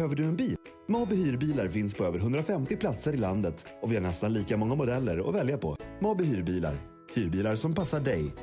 Behöver du en bil? Mabe hyrbilar finns på över 150 platser i landet och vi har nästan lika många modeller att välja på. Mabe hyrbilar. Hyrbilar som passar dig.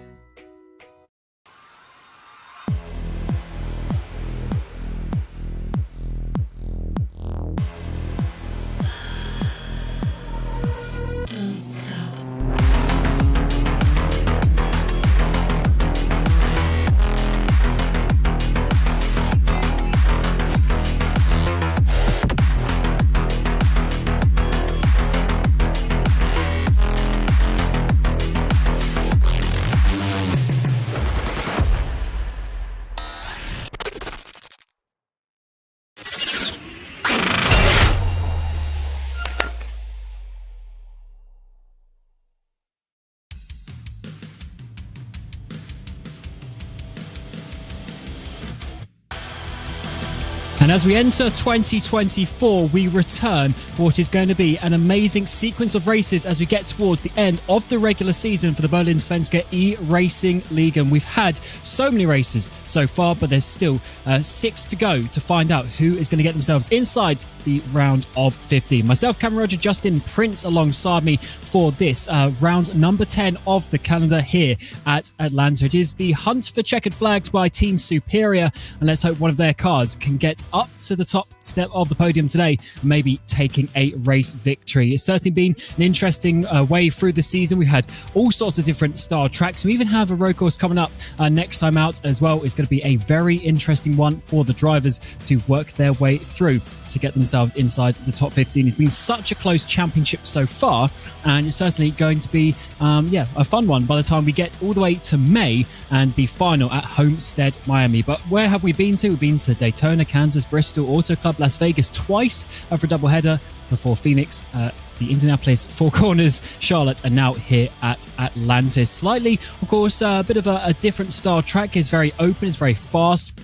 And as we enter 2024, we return for what is going to be an amazing sequence of races as we get towards the end of the regular season for the Bohlin Svenska Eracingligan. We've had so many races so far, but there's still 6 to go to find out who is going to get themselves inside the round of 15. Myself, Cameron Roger, Justin Prince alongside me for this round number 10 of the calendar here at Atlanta. It is the hunt for checkered flagged by Team Superior, and let's hope one of their cars can get up to the top step of the podium today, maybe taking a race victory. It's certainly been an interesting way through the season. We've had all sorts of different style tracks. We even have a road course coming up next time out as well. It's going to be a very interesting one for the drivers to work their way through to get themselves inside the top 15. It's been such a close championship so far, and it's certainly going to be a fun one by the time we get all the way to May and the final at Homestead, Miami. But where have we been to? We've been to Daytona, Kansas, Bristol, Auto Club, Las Vegas twice for a doubleheader before Phoenix, the Indianapolis, Four Corners, Charlotte, and now here at Atlantis. Slightly, of course, a bit of a different style track. It's very open, it's very fast.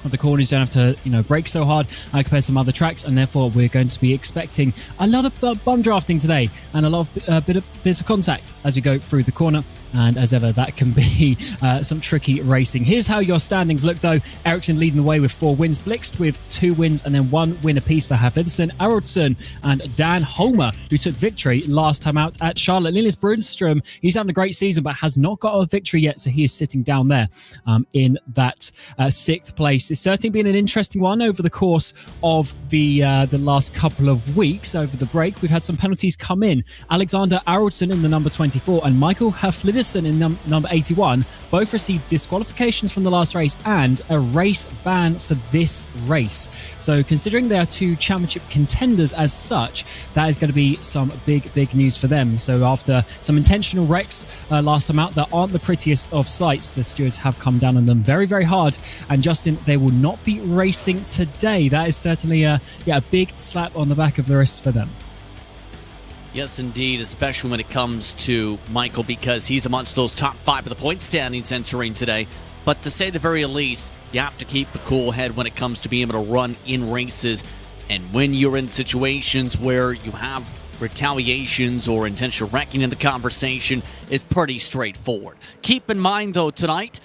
The corners don't have to, brake so hard compared to some other tracks, and therefore we're going to be expecting a lot of bum drafting today and a lot of bits of contact as we go through the corner. And as ever, that can be some tricky racing. Here's how your standings look, though. Ericsson leading the way with 4 wins, Blixt with 2 wins, and then 1 win apiece for Haflidsson, Aronson, and Dan Homer, who took victory last time out at Charlotte. Linus Brunström, he's having a great season, but has not got a victory yet, so he is sitting down there in that 6th place. It's certainly been an interesting one over the course of the last couple of weeks. Over the break, we've had some penalties come in. Alexander Aronson in the number 24 and Michael Haflidsson in number 81 both received disqualifications from the last race and a race ban for this race. So considering they are 2 championship contenders as such, that is going to be some big news for them. So after some intentional wrecks last time out that aren't the prettiest of sights, the stewards have come down on them very hard. And Justin, they will not be racing today. That is certainly a big slap on the back of the wrist for them. Yes, indeed, especially when it comes to Michael, because he's amongst those top 5 of the point standings entering today. But to say the very least, you have to keep a cool head when it comes to being able to run in races. And when you're in situations where you have retaliations or intentional wrecking in the conversation, it's pretty straightforward. Keep in mind, though, tonight,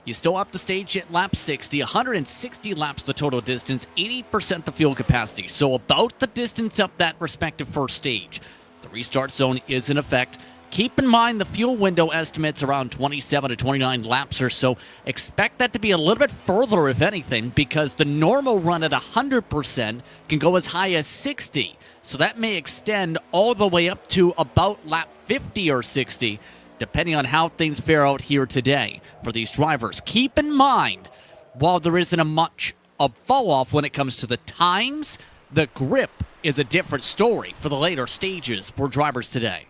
you still have the stage at lap 60, 160 laps the total distance, 80% the fuel capacity. So about the distance up that respective first stage. The restart zone is in effect. Keep in mind the fuel window estimates around 27 to 29 laps or so. Expect that to be a little bit further, if anything, because the normal run at 100% can go as high as 60. So that may extend all the way up to about lap 50 or 60. Depending on how things fare out here today for these drivers. Keep in mind, while there isn't a much of fall-off when it comes to the times, the grip is a different story for the later stages for drivers today.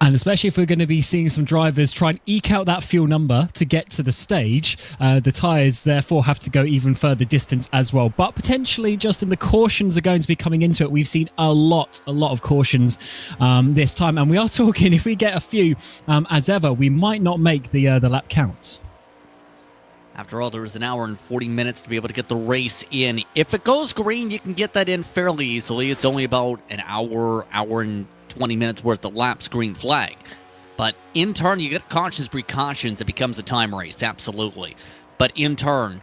And especially if we're going to be seeing some drivers try and eke out that fuel number to get to the stage, the tyres therefore have to go even further distance as well. But potentially, Justin, the cautions are going to be coming into it. We've seen a lot of cautions this time. And we are talking, if we get a few, as ever, we might not make the lap count. After all, there is an hour and 40 minutes to be able to get the race in. If it goes green, you can get that in fairly easily. It's only about an hour and 20 minutes worth of laps, green flag. But in turn, you get cautions, precautions. It becomes a time race, absolutely. But in turn,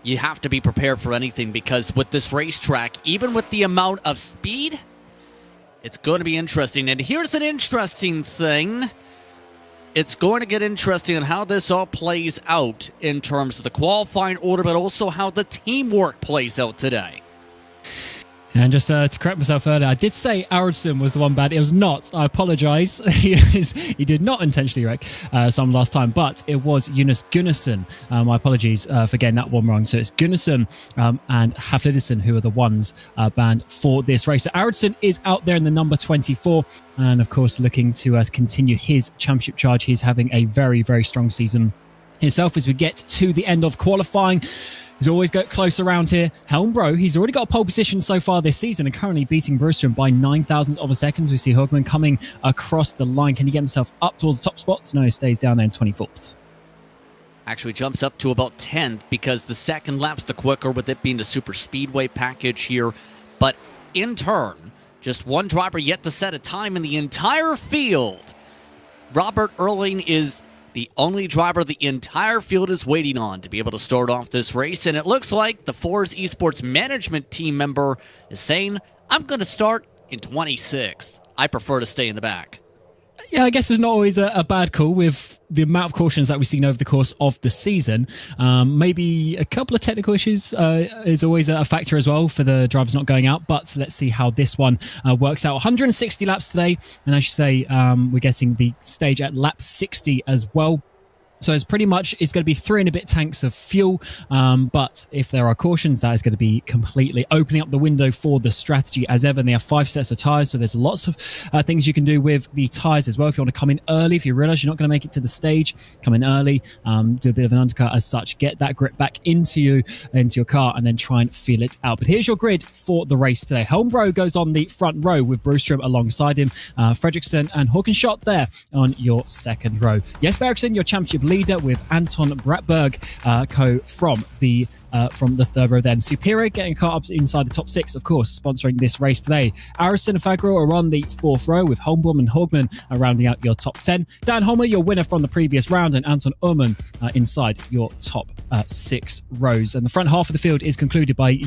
you have to be prepared for anything, because with this racetrack, even with the amount of speed, it's going to be interesting. And here's an interesting thing. It's going to get interesting on how this all plays out in terms of the qualifying order, but also how the teamwork plays out today. And just to correct myself earlier, I did say Eracingligan was the one bad. It was not. I apologise. He did not intentionally wreck some last time, but it was Jonas Gunnarsson. My apologies for getting that one wrong. So it's Gunnarsson and Haflidason who are the ones banned for this race. So Eracingligan is out there in the number 24 and, of course, looking to continue his championship charge. He's having a very, very strong season himself as we get to the end of qualifying. He's always got close around here. Helmbro, he's already got a pole position so far this season and currently beating Brewster by 9,000 of a second. We see Hogman coming across the line. Can he get himself up towards the top spots? No, he stays down there in 24th. Actually jumps up to about 10th because the second lap's the quicker, with it being the super speedway package here. But in turn, just one driver yet to set a time in the entire field. Robert Erling is the only driver the entire field is waiting on to be able to start off this race. And it looks like the Force Esports management team member is saying, I'm going to start in 26th. I prefer to stay in the back. Yeah, I guess it's not always a bad call with the amount of cautions that we've seen over the course of the season. Maybe a couple of technical issues is always a factor as well for the drivers not going out. But let's see how this one works out. 160 laps today. And as you say, we're getting the stage at lap 60 as well. So it's pretty much, it's going to be 3 and a bit tanks of fuel. But if there are cautions, that is going to be completely opening up the window for the strategy as ever. And they have 5 sets of tyres. So there's lots of things you can do with the tyres as well. If you want to come in early, if you realise you're not going to make it to the stage, come in early, do a bit of an undercut as such, get that grip back into your car and then try and feel it out. But here's your grid for the race today. Helmbro goes on the front row with Brewstrom alongside him. Fredriksson and Hawkenshott there on your second row. Jesper Eriksson, your championship leader, with Anton Bratberg from the third row. Then Superior getting a car up inside the top 6, of course, sponsoring this race today. Arison and Fagro are on the 4th row, with Holmblom and Hogman rounding out your top 10. Dan Homer, your winner from the previous round, and Anton Ullman inside your top 6 rows. And the front half of the field is concluded by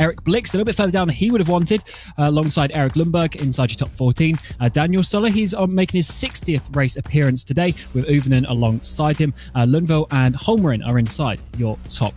Eric Blix, a little bit further down than he would have wanted, alongside Eric Lundberg inside your top 14. Daniel Soller, he's making his 60th race appearance today, with Uvenen alongside him. Lundvall and Holmgren are inside your top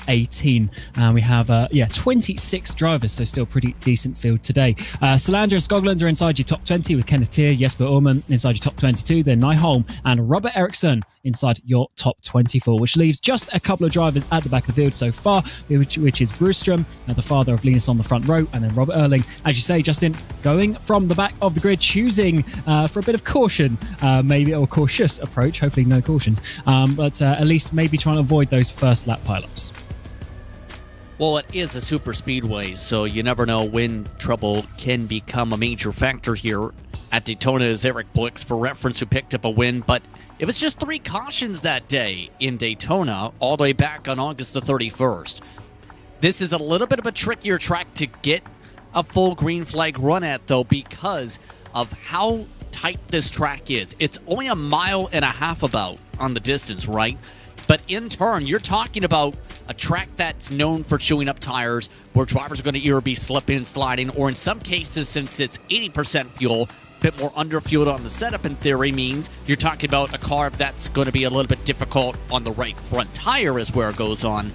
18. We have 26 drivers, so still pretty decent field today. Solander and Skoglund are inside your top 20, with Kenneth Tier, Jesper Ullman inside your top 22, then Nyholm and Robert Eriksson inside your top 24, which leaves just a couple of drivers at the back of the field so far, which is Brewstrom, the father of Linus, on the front row, and then Robert Erling, as you say, Justin, going from the back of the grid, choosing for a bit of caution, maybe, or cautious approach, hopefully no cautions, but at least maybe trying to avoid those first lap pileups. Well, it is a super speedway, so you never know when trouble can become a major factor here. At Daytona is Eric Blix, for reference, who picked up a win, but it was just 3 cautions that day in Daytona, all the way back on August the 31st. This is a little bit of a trickier track to get a full green flag run at, though, because of how tight this track is. It's only 1.5 miles about on the distance, right? But in turn, you're talking about a track that's known for chewing up tires, where drivers are going to either be slipping and sliding, or in some cases, since it's 80% fuel, a bit more underfueled on the setup in theory, means you're talking about a car that's going to be a little bit difficult on the right front tire is where it goes on.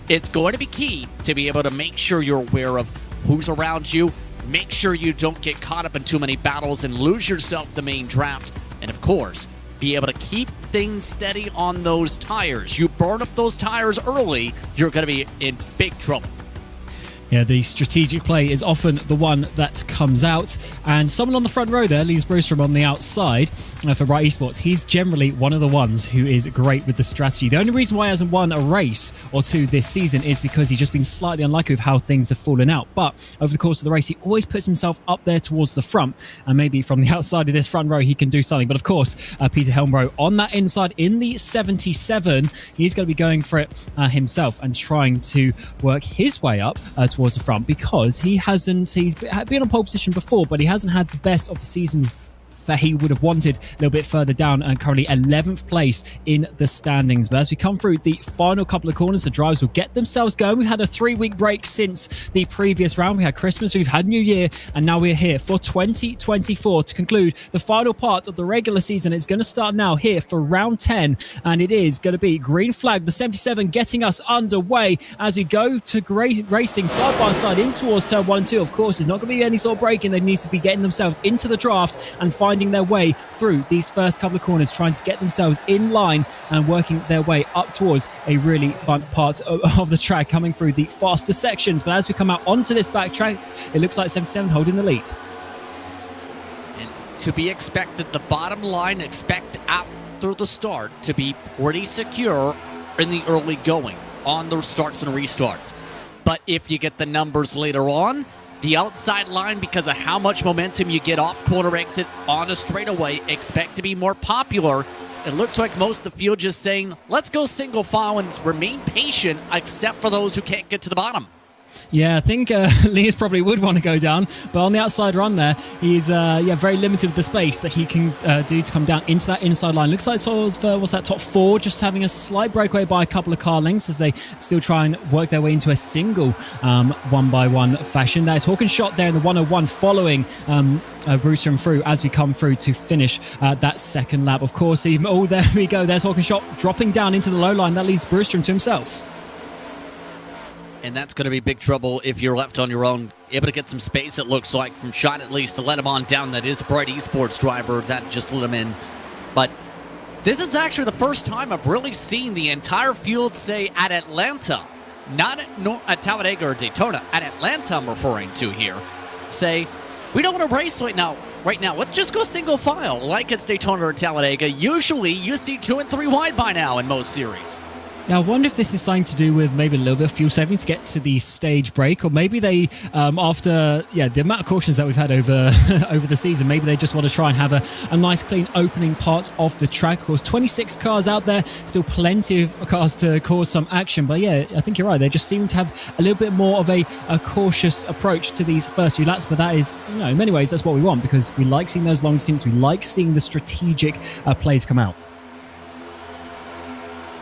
It's going to be key to be able to make sure you're aware of who's around you, make sure you don't get caught up in too many battles and lose yourself the main draft, and of course, be able to keep things steady on those tires. You burn up those tires early, you're going to be in big trouble. Yeah, the strategic play is often the one that comes out. And someone on the front row there, Linus Brewstrom on the outside for Right Esports, he's generally one of the ones who is great with the strategy. The only reason why he hasn't won a race or two this season is because he's just been slightly unlucky with how things have fallen out. But over the course of the race, he always puts himself up there towards the front. And maybe from the outside of this front row, he can do something. But of course, Peter Helmbro on that inside in the 77, he's going to be going for it himself and trying to work his way up towards the front, because he's been on pole position before, but he hasn't had the best of the season that he would have wanted a little bit further down, and currently 11th place in the standings. But as we come through the final couple of corners, the drivers will get themselves going. We've had a 3-week break since the previous round. We had Christmas, we've had New Year, and now we're here for 2024 to conclude the final part of the regular season. It's going to start now here for round 10, and it is going to be green flag, the 77 getting us underway as we go to racing side by side in towards turn 1 and 2. Of course, there's not going to be any sort of braking. They need to be getting themselves into the draft and finding their way through these first couple of corners, trying to get themselves in line and working their way up towards a really fun part of the track, coming through the faster sections. But as we come out onto this back track, it looks like 77 holding the lead. And to be expected, the bottom line, expect after the start to be pretty secure in the early going on the starts and restarts. But if you get the numbers later on, the outside line, because of how much momentum you get off quarter exit on a straightaway, expect to be more popular. It looks like most of the field just saying, let's go single file and remain patient, except for those who can't get to the bottom. Yeah, I think Leas probably would want to go down, but on the outside run there, he's very limited with the space that he can do to come down into that inside line. Looks like sort of, what's that, top 4, just having a slight breakaway by a couple of car lengths as they still try and work their way into a single one-by-one fashion. There's Hawkins shot there in the 101 following Brewster through as we come through to finish that second lap. Of course, there we go. There's Hawkins shot dropping down into the low line. That leaves Brewster to himself. And that's going to be big trouble if you're left on your own. Able to get some space, it looks like, from Shot at least to let him on down. That is a Bright Esports driver that just let him in. But this is actually the first time I've really seen the entire field say at Atlanta, not at Talladega or Daytona, at Atlanta I'm referring to here, say, we don't want to race right now. Let's just go single file like it's Daytona or Talladega. Usually you see 2 and 3 wide by now in most series. Yeah, I wonder if this is something to do with maybe a little bit of fuel saving to get to the stage break, or maybe they, after the amount of cautions that we've had over over the season, maybe they just want to try and have a nice clean opening part of the track. Of course, 26 cars out there, still plenty of cars to cause some action. But yeah, I think you're right. They just seem to have a little bit more of a cautious approach to these first few laps. But that is, in many ways, that's what we want, because we like seeing those long stints. We like seeing the strategic plays come out.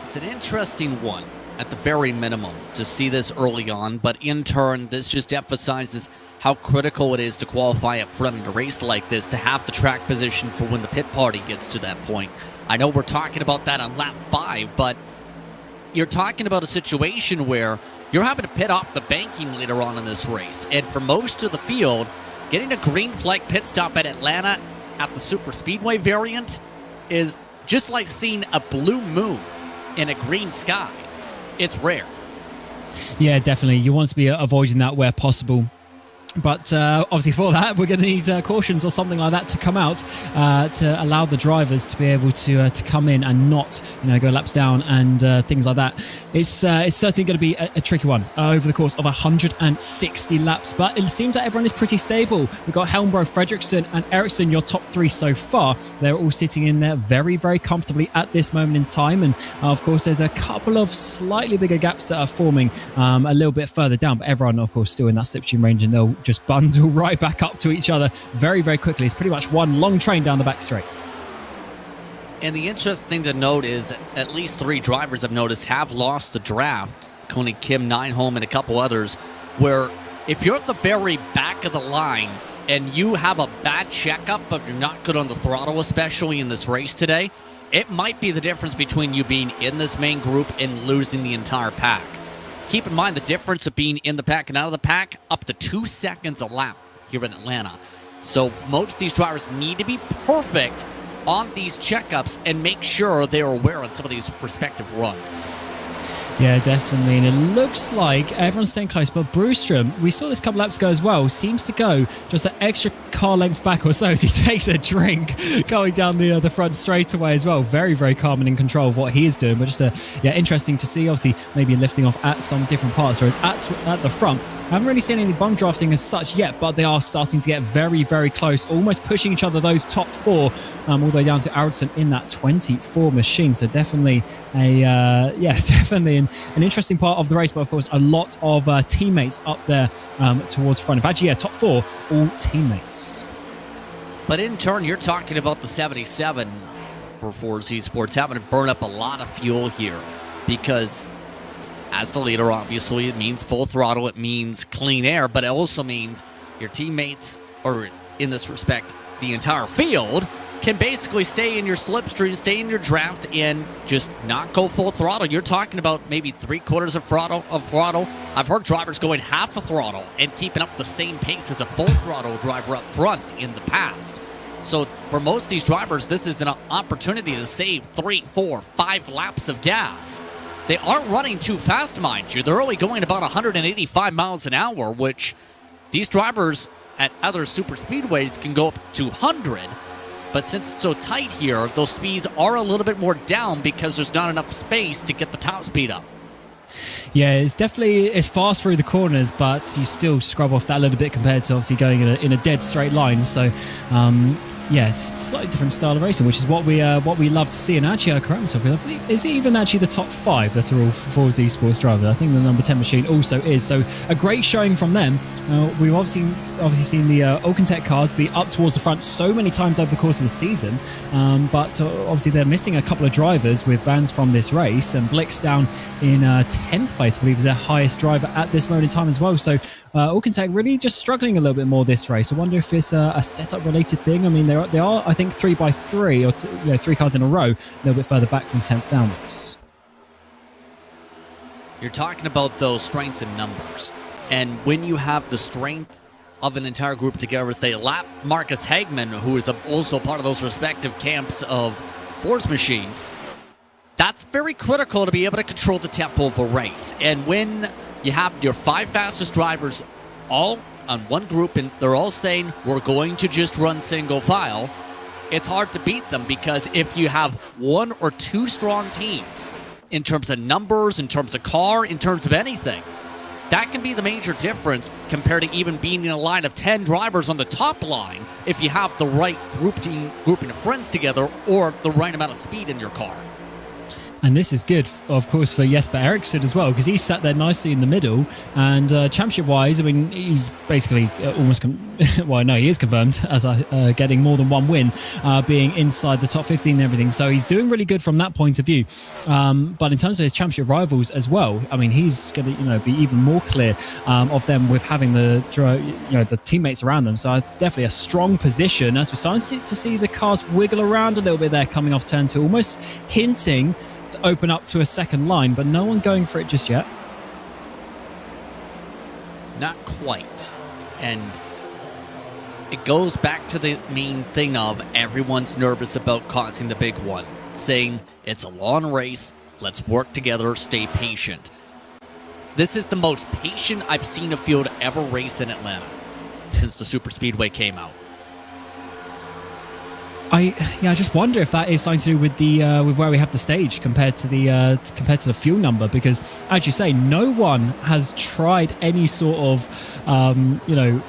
It's an interesting one, at the very minimum, to see this early on, but in turn, this just emphasizes how critical it is to qualify up front in a race like this, to have the track position for when the pit party gets to that point. I know we're talking about that on lap 5, but you're talking about a situation where you're having to pit off the banking later on in this race, and for most of the field, getting a green flag pit stop at Atlanta at the Super Speedway variant is just like seeing a blue moon in a green sky. It's rare. Yeah, definitely. You want to be avoiding that where possible. But obviously for that, we're going to need cautions or something like that to come out to allow the drivers to be able to come in and not, go laps down and things like that. It's certainly going to be a tricky one over the course of 160 laps. But it seems that everyone is pretty stable. We've got Helmbro, Fredriksson and Ericsson, your top 3 so far. They're all sitting in there very, very comfortably at this moment in time. And of course, there's a couple of slightly bigger gaps that are forming a little bit further down. But everyone, of course, still in that slipstream range, and they'll just bundle right back up to each other very, very quickly. It's pretty much one long train down the back straight. And the interesting thing to note is at least 3 drivers I've noticed have lost the draft, including Kim Nineholm and a couple others, where if you're at the very back of the line and you have a bad checkup, but you're not good on the throttle, especially in this race today, it might be the difference between you being in this main group and losing the entire pack. Keep in mind the difference of being in the pack and out of the pack, up to 2 seconds a lap here in Atlanta. So most of these drivers need to be perfect on these checkups and make sure they're aware on some of these respective runs. Yeah, definitely. And it looks like everyone's staying close, but Brewster, we saw this a couple laps ago as well, seems to go just an extra car length back or so as he takes a drink going down the front straightaway as well. Very, very calm and in control of what he is doing, but just interesting to see. Obviously, maybe lifting off at some different parts, whereas at the front, I haven't really seen any bump drafting as such yet, but they are starting to get very, very close, almost pushing each other, those top 4, all the way down to Ericsson in that 24 machine. So definitely definitely an interesting part of the race, but of course a lot of teammates up there towards front. In fact, top 4 all teammates. But in turn, you're talking about the 77 for Force Esports having to burn up a lot of fuel here, because as the leader, obviously, it means full throttle, it means clean air, but it also means your teammates, or in this respect, the entire field, can basically stay in your slipstream, stay in your draft, and just not go full throttle. You're talking about maybe 3/4 of throttle. I've heard drivers going half a throttle and keeping up the same pace as a full throttle driver up front in the past. So for most of these drivers, this is an opportunity to save 3, 4, 5 laps of gas. They aren't running too fast, mind you. They're only going about 185 miles an hour, which these drivers at other super speedways can go up to 100. But since it's so tight here, those speeds are a little bit more down because there's not enough space to get the top speed up. Yeah, it's fast through the corners, but you still scrub off that a little bit compared to obviously going in a dead straight line. So, yeah, it's a slightly different style of racing, which is what we love to see. And actually, I correct myself, I believe, is it even actually the top 5 that are all Forza Esports drivers? I think the number 10 machine also is. So a great showing from them. We've obviously seen the Alcantech cars be up towards the front so many times over the course of the season, but obviously they're missing a couple of drivers with bans from this race, and Blix down in 10th place, I believe, is their highest driver at this moment in time as well. So Alcantech really just struggling a little bit more this race. I wonder if it's a setup related thing. I mean, they are, I think, 3x3 or 3 cars in a row, a little bit further back from 10th downwards. You're talking about those strengths and numbers. And when you have the strength of an entire group together as they lap Marcus Hagman, who is also part of those respective camps of Force machines, that's very critical to be able to control the tempo of a race. And when you have your 5 fastest drivers all on one group and they're all saying, we're going to just run single file, it's hard to beat them, because if you have 1 or 2 strong teams in terms of numbers, in terms of car, in terms of anything, that can be the major difference compared to even being in a line of 10 drivers on the top line if you have the right grouping of friends together or the right amount of speed in your car. And this is good, of course, for Jesper Eriksson as well, because he sat there nicely in the middle. And championship-wise, I mean, he's basically almost, well, no, he is confirmed as getting more than 1 win, being inside the top 15 and everything. So he's doing really good from that point of view. But in terms of his championship rivals as well, I mean, he's going to, be even more clear of them with having the teammates around them. So definitely a strong position as we're starting to see the cars wiggle around a little bit there coming off turn 2, almost hinting to open up to a second line, but no one going for it just yet. Not quite. And it goes back to the main thing of everyone's nervous about causing the big one, saying it's a long race, let's work together, stay patient. This is the most patient I've seen a field ever race in Atlanta since the Super Speedway came out. I just wonder if that is something to do with the with where we have the stage compared to the fuel number, because as you say, no one has tried any sort of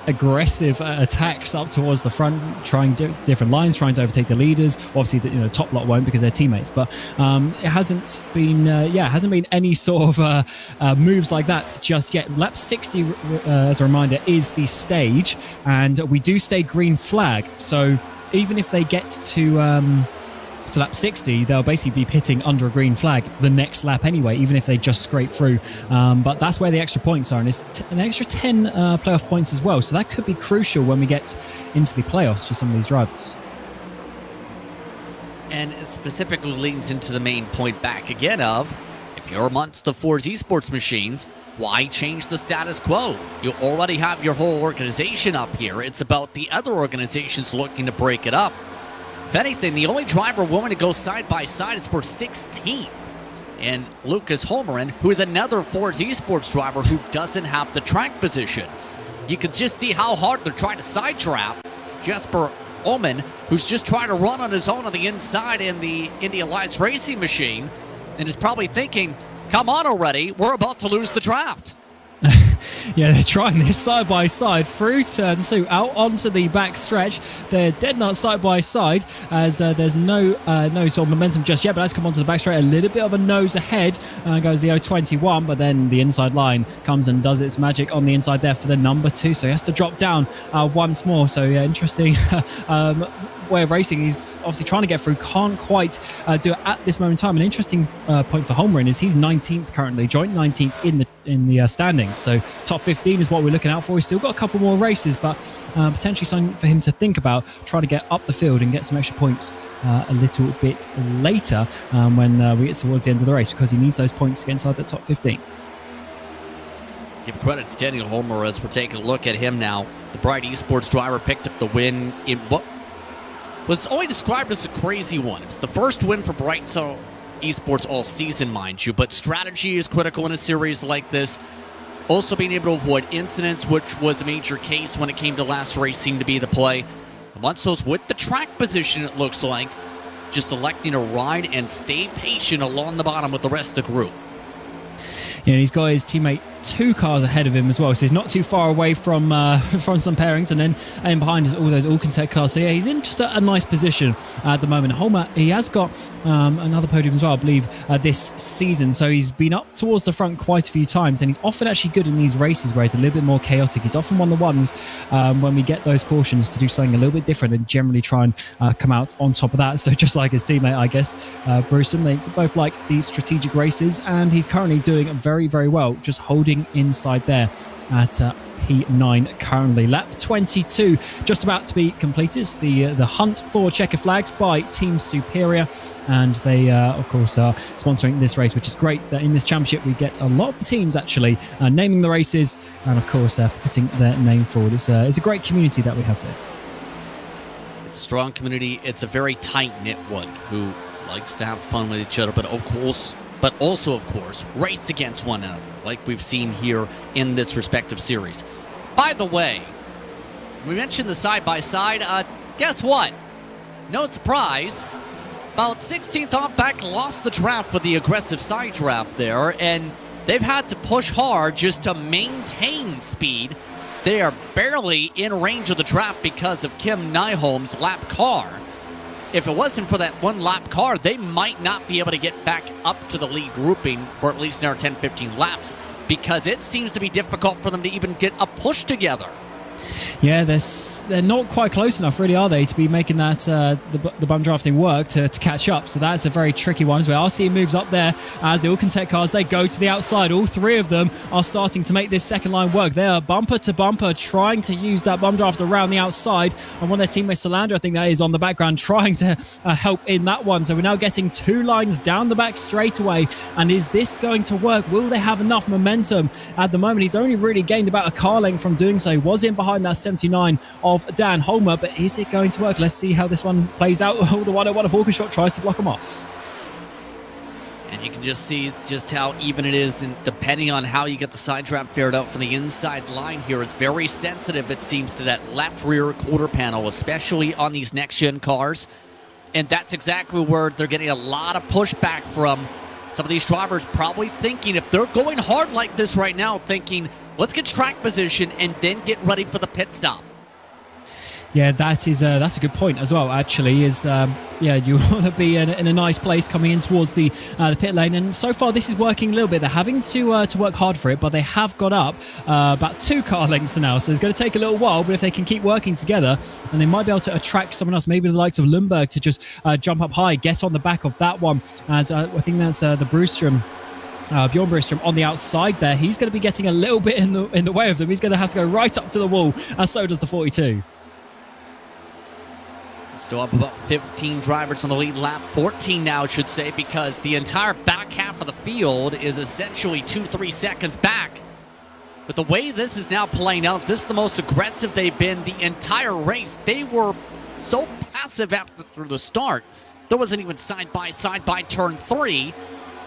aggressive attacks up towards the front, trying different lines, trying to overtake the leaders. Obviously, the top lot won't because they're teammates, but it hasn't been any sort of moves like that just yet. Lap 60, as a reminder, is the stage, and we do stay green flag. So even if they get to lap 60, they'll basically be pitting under a green flag the next lap anyway, even if they just scrape through. But that's where the extra points are, and it's an extra 10 playoff points as well. So that could be crucial when we get into the playoffs for some of these drivers. And it specifically leads into the main point back again of, if you're amongst the Forza Esports machines, why change the status quo? You already have your whole organization up here. It's about the other organizations looking to break it up. If anything, the only driver willing to go side by side is for 16th. And Lucas Holmgren, who is another Forza Esports driver who doesn't have the track position. You can just see how hard they're trying to side trap Jesper Ullman, who's just trying to run on his own on the inside in the Indy Alliance Racing machine, and is probably thinking, come on already, we're about to lose the draft. Yeah, they're trying this side by side through turn 2 out onto the back stretch. They're dead nuts side by side as there's no sort of momentum just yet, but let's come onto the back straight. A little bit of a nose ahead goes the 021, but then the inside line comes and does its magic on the inside there for the number 2, so he has to drop down once more. So yeah, interesting way of racing. He's obviously trying to get through, can't quite do it at this moment in time. An interesting point for Holmgren is he's 19th currently, joint 19th in the standings. So top 15 is what we're looking out for. He's still got a couple more races, but potentially something for him to think about, try to get up the field and get some extra points a little bit later when we get towards the end of the race, because he needs those points to get inside the top 15. Give credit to Daniel Holmer as we're taking a look at him now. The Bright Esports driver picked up the win in what was only described as a crazy one. It was the first win for Bright Esports all season, mind you, but strategy is critical in a series like this. Also being able to avoid incidents, which was a major case when it came to last race, seemed to be the play. And once those with the track position, it looks like, just electing to ride and stay patient along the bottom with the rest of the group. Yeah, and he's got his teammate 2 cars ahead of him as well, so he's not too far away from some pairings, and then behind is all those Alcantech cars. So yeah, he's in just a nice position at the moment. Holmer, he has got another podium as well, I believe, this season, so he's been up towards the front quite a few times, and he's often actually good in these races where it's a little bit more chaotic. He's often one of the ones when we get those cautions to do something a little bit different and generally try and come out on top of that. So just like his teammate, I guess, Brewston, they both like these strategic races, and he's currently doing very, very well, just holding inside there at P9 currently. Lap 22 just about to be completed. It's the hunt for checker flags by Team Superior, and they of course are sponsoring this race, which is great that in this championship we get a lot of the teams actually naming the races and of course putting their name forward. It's a great community that we have here. It's a strong community. It's a very tight-knit one who likes to have fun with each other, but also, of course, race against one another, like we've seen here in this respective series. By the way, we mentioned the side-by-side. Guess what? No surprise. About 16th off back, lost the draft for the aggressive side draft there, and they've had to push hard just to maintain speed. They are barely in range of the draft because of Kim Nyholm's lap car. If it wasn't for that one lap car, they might not be able to get back up to the lead grouping for at least another 10-15 laps, because it seems to be difficult for them to even get a push together. Yeah, they're not quite close enough, really, are they, to be making that the bum drafting work to catch up. So that's a very tricky one as well. RC moves up there as the Alcantech cars, they go to the outside. All 3 of them are starting to make this second line work. They are bumper to bumper trying to use that bum draft around the outside. And one of their teammates, Salander, I think that is on the background, trying to help in that one. So we're now getting 2 lines down the back straight away. And is this going to work? Will they have enough momentum? At the moment, he's only really gained about a car length from doing so. He was in behind that 79 of Dan Holmer, but is it going to work? Let's see how this one plays out. Oh, the 101 of Hawkenshot tries to block him off. And you can just see just how even it is, and depending on how you get the side trap fared out from the inside line here, it's very sensitive, it seems, to that left rear quarter panel, especially on these next-gen cars. And that's exactly where they're getting a lot of pushback from some of these drivers, probably thinking, if they're going hard like this right now, thinking, let's get track position and then get ready for the pit stop. Yeah, that's a good point as well, actually, is you want to be in a nice place coming in towards the pit lane, and so far this is working a little bit. They're having to work hard for it, but they have got up about 2 car lengths now, so it's going to take a little while, but if they can keep working together, and they might be able to attract someone else, maybe the likes of Lundberg, to just jump up high, get on the back of that one, as I think that's the Brewstrom. Bjorn Brewstrom on the outside there. He's going to be getting a little bit in the way of them. He's going to have to go right up to the wall, and so does the 42. Still up about 15 drivers on the lead lap, 14 now, I should say, because the entire back half of the field is essentially 2-3 seconds back. But the way this is now playing out, this is the most aggressive they've been the entire race. They were so passive after the start. There wasn't even side-by-side by turn 3.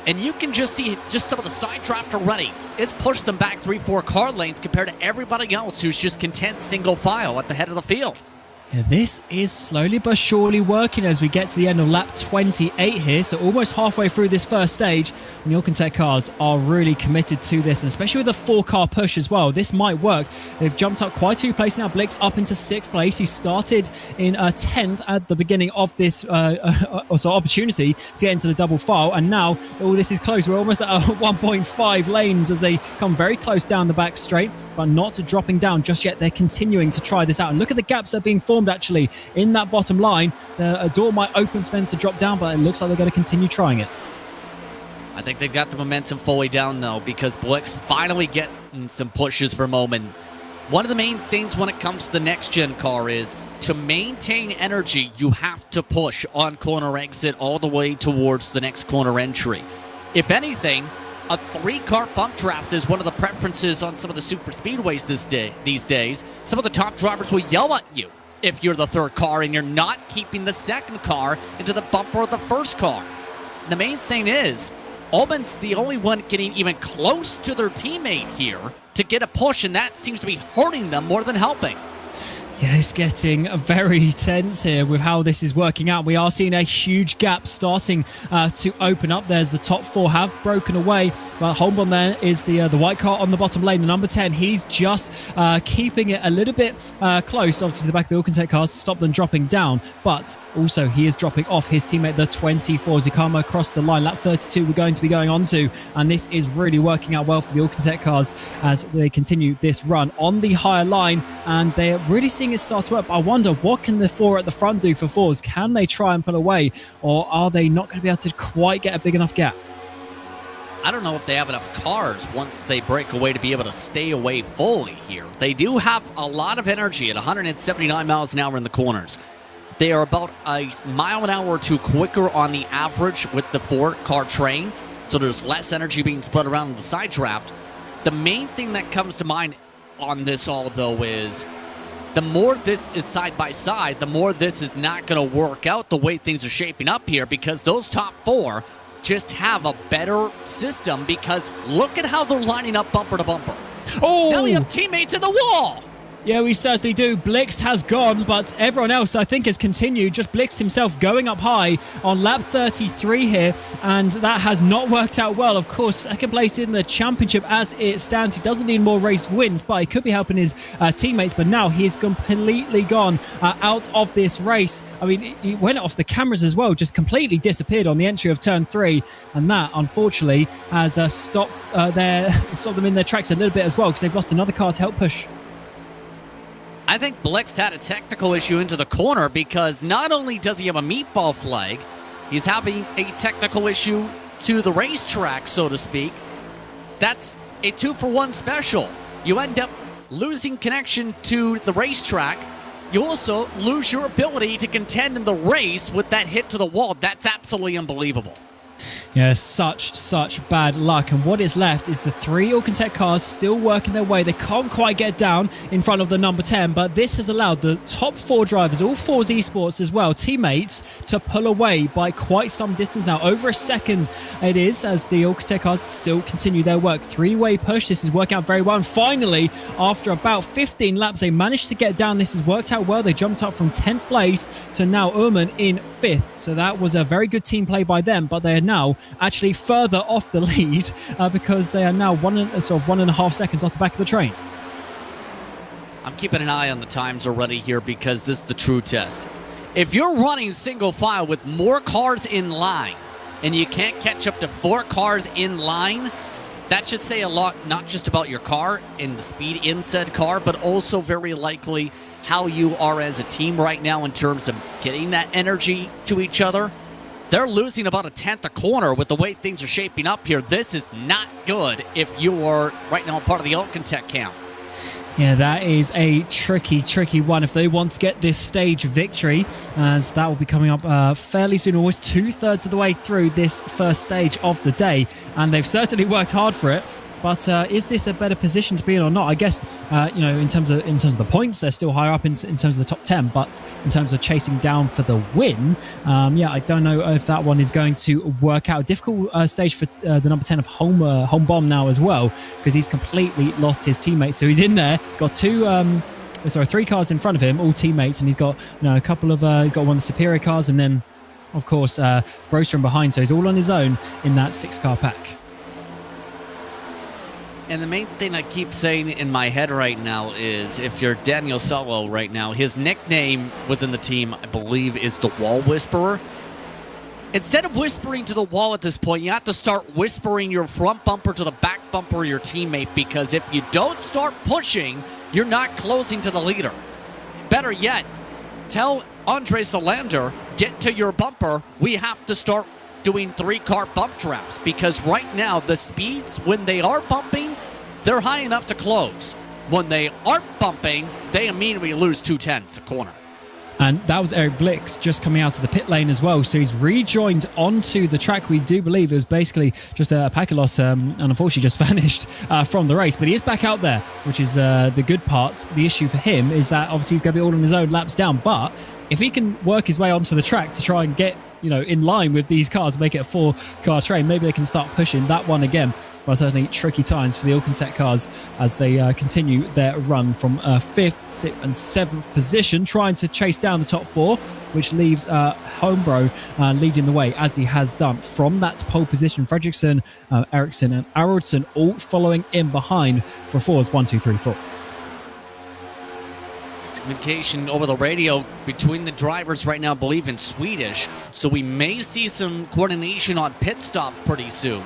And you can just see just some of the side draft already. It's pushed them back 3-4 car lanes compared to everybody else who's just content single file at the head of the field. Yeah, this is slowly but surely working as we get to the end of lap 28 here, so almost halfway through this first stage, and the Alcantech cars are really committed to this, and especially with a 4-car push as well. This might work. They've jumped up quite a few places now. Blix up into 6th place. He started in 10th at the beginning of this opportunity to get into the double file, and now all this is close. We're almost at 1.5 lanes as they come very close down the back straight, but not dropping down just yet. They're continuing to try this out, and look at the gaps that are being formed actually in that bottom line. A door might open for them to drop down, but it looks like they're going to continue trying it. I think they've got the momentum fully down though, because Blix finally getting some pushes for a moment. One of the main things when it comes to the next gen car is to maintain energy, you have to push on corner exit all the way towards the next corner entry. If anything, a 3-car bump draft is one of the preferences on some of the super speedways these days. Some of the top drivers will yell at you if you're the 3rd car and you're not keeping the 2nd car into the bumper of the 1st car. The main thing is, Albon's the only one getting even close to their teammate here to get a push, and that seems to be hurting them more than helping. Yeah, it's getting very tense here with how this is working out. We are seeing a huge gap starting to open up. There's the top 4 have broken away, but Holmborn there is the white car on the bottom lane, the number 10. He's just keeping it a little bit close, obviously, to the back of the Alcantech cars to stop them dropping down, but also he is dropping off his teammate, the 24, as he come across the line. Lap 32 we're going to be going on to, and this is really working out well for the Alcantech cars as they continue this run on the higher line, and they are really seeing it start to work. I wonder, what can the 4 at the front do for 4s? Can they try and pull away, or are they not going to be able to quite get a big enough gap? I don't know if they have enough cars once they break away to be able to stay away fully here. They do have a lot of energy at 179 miles an hour in the corners. They are about a mile an hour or 2 quicker on the average with the 4-car train, so there's less energy being spread around in the side draft. The main thing that comes to mind on this all, though, is the more this is side by side, the more this is not going to work out the way things are shaping up here, because those top 4 just have a better system, because look at how they're lining up bumper to bumper. Oh! Now we have teammates in the wall! Yeah, we certainly do. Blixt has gone, but everyone else, I think, has continued. Just Blixt himself going up high on lap 33 here, and that has not worked out well. Of course, 2nd place in the championship as it stands. He doesn't need more race wins, but he could be helping his teammates, but now he is completely gone out of this race. I mean, he went off the cameras as well, just completely disappeared on the entry of turn 3, and that, unfortunately, has stopped them in their tracks a little bit as well, because they've lost another car to help push. I think Blixt had a technical issue into the corner, because not only does he have a meatball flag, he's having a technical issue to the racetrack, so to speak. That's a 2-for-1 special. You end up losing connection to the racetrack. You also lose your ability to contend in the race with that hit to the wall. That's absolutely unbelievable. Yeah, such bad luck. And what is left is the 3 Alcantech cars still working their way. They can't quite get down in front of the number 10, but this has allowed the top 4 drivers, all 4's esports as well, teammates, to pull away by quite some distance now. Over a second it is, as the Alcantech cars still continue their work. 3-way push. This is working out very well. And finally, after about 15 laps, they managed to get down. This has worked out well. They jumped up from 10th place to now Ullman in 5th. So that was a very good team play by them, but they are now actually further off the lead because they are now 1.5 seconds off the back of the train. I'm keeping an eye on the times already here, because this is the true test. If you're running single file with more cars in line and you can't catch up to 4 cars in line, that should say a lot, not just about your car and the speed in said car, but also very likely how you are as a team right now in terms of getting that energy to each other. They're losing about a 10th a corner with the way things are shaping up here. This is not good if you are right now part of the Alcantech camp. Yeah, that is a tricky one if they want to get this stage victory, as that will be coming up fairly soon, almost 2/3 of the way through this first stage of the day, and they've certainly worked hard for it. But is this a better position to be in or not? I guess in terms of the points, they're still higher up in terms of the top 10. But in terms of chasing down for the win, I don't know if that one is going to work out. Difficult stage for the number 10 of Home Bomb now as well, because he's completely lost his teammates. So he's in there. He's got two three cars in front of him, all teammates, and he's got a couple of he's got one of the superior cars, and then of course Broster behind. So he's all on his own in that 6-car pack. And the main thing I keep saying in my head right now is, if you're Daniel Solo right now, his nickname within the team, I believe, is the Wall Whisperer. Instead of whispering to the wall at this point, you have to start whispering your front bumper to the back bumper of your teammate, because if you don't start pushing, you're not closing to the leader. Better yet, tell Andre Salander, get to your bumper. We have to start doing 3-car bump traps, because right now the speeds, when they are bumping, they're high enough to close. When they aren't bumping, they immediately lose 2/10 a corner. And that was Eric Blix just coming out of the pit lane as well. So he's rejoined onto the track. We do believe it was basically just a packet loss and unfortunately just vanished from the race. But he is back out there, which is the good part. The issue for him is that obviously he's going to be all on his own, laps down. But if he can work his way onto the track to try and get in line with these cars, make it a 4-car train, maybe they can start pushing that one again. But certainly tricky times for the Alcantech cars as they continue their run from 5th, 6th and 7th position, trying to chase down the top 4, which leaves Homebro leading the way, as he has done from that pole position. Fredriksson, Ericsson and Aroldsson all following in behind for 4s 1, 2, 3, 4. Communication over the radio between the drivers right now, I believe, in Swedish, so we may see some coordination on pit stops pretty soon.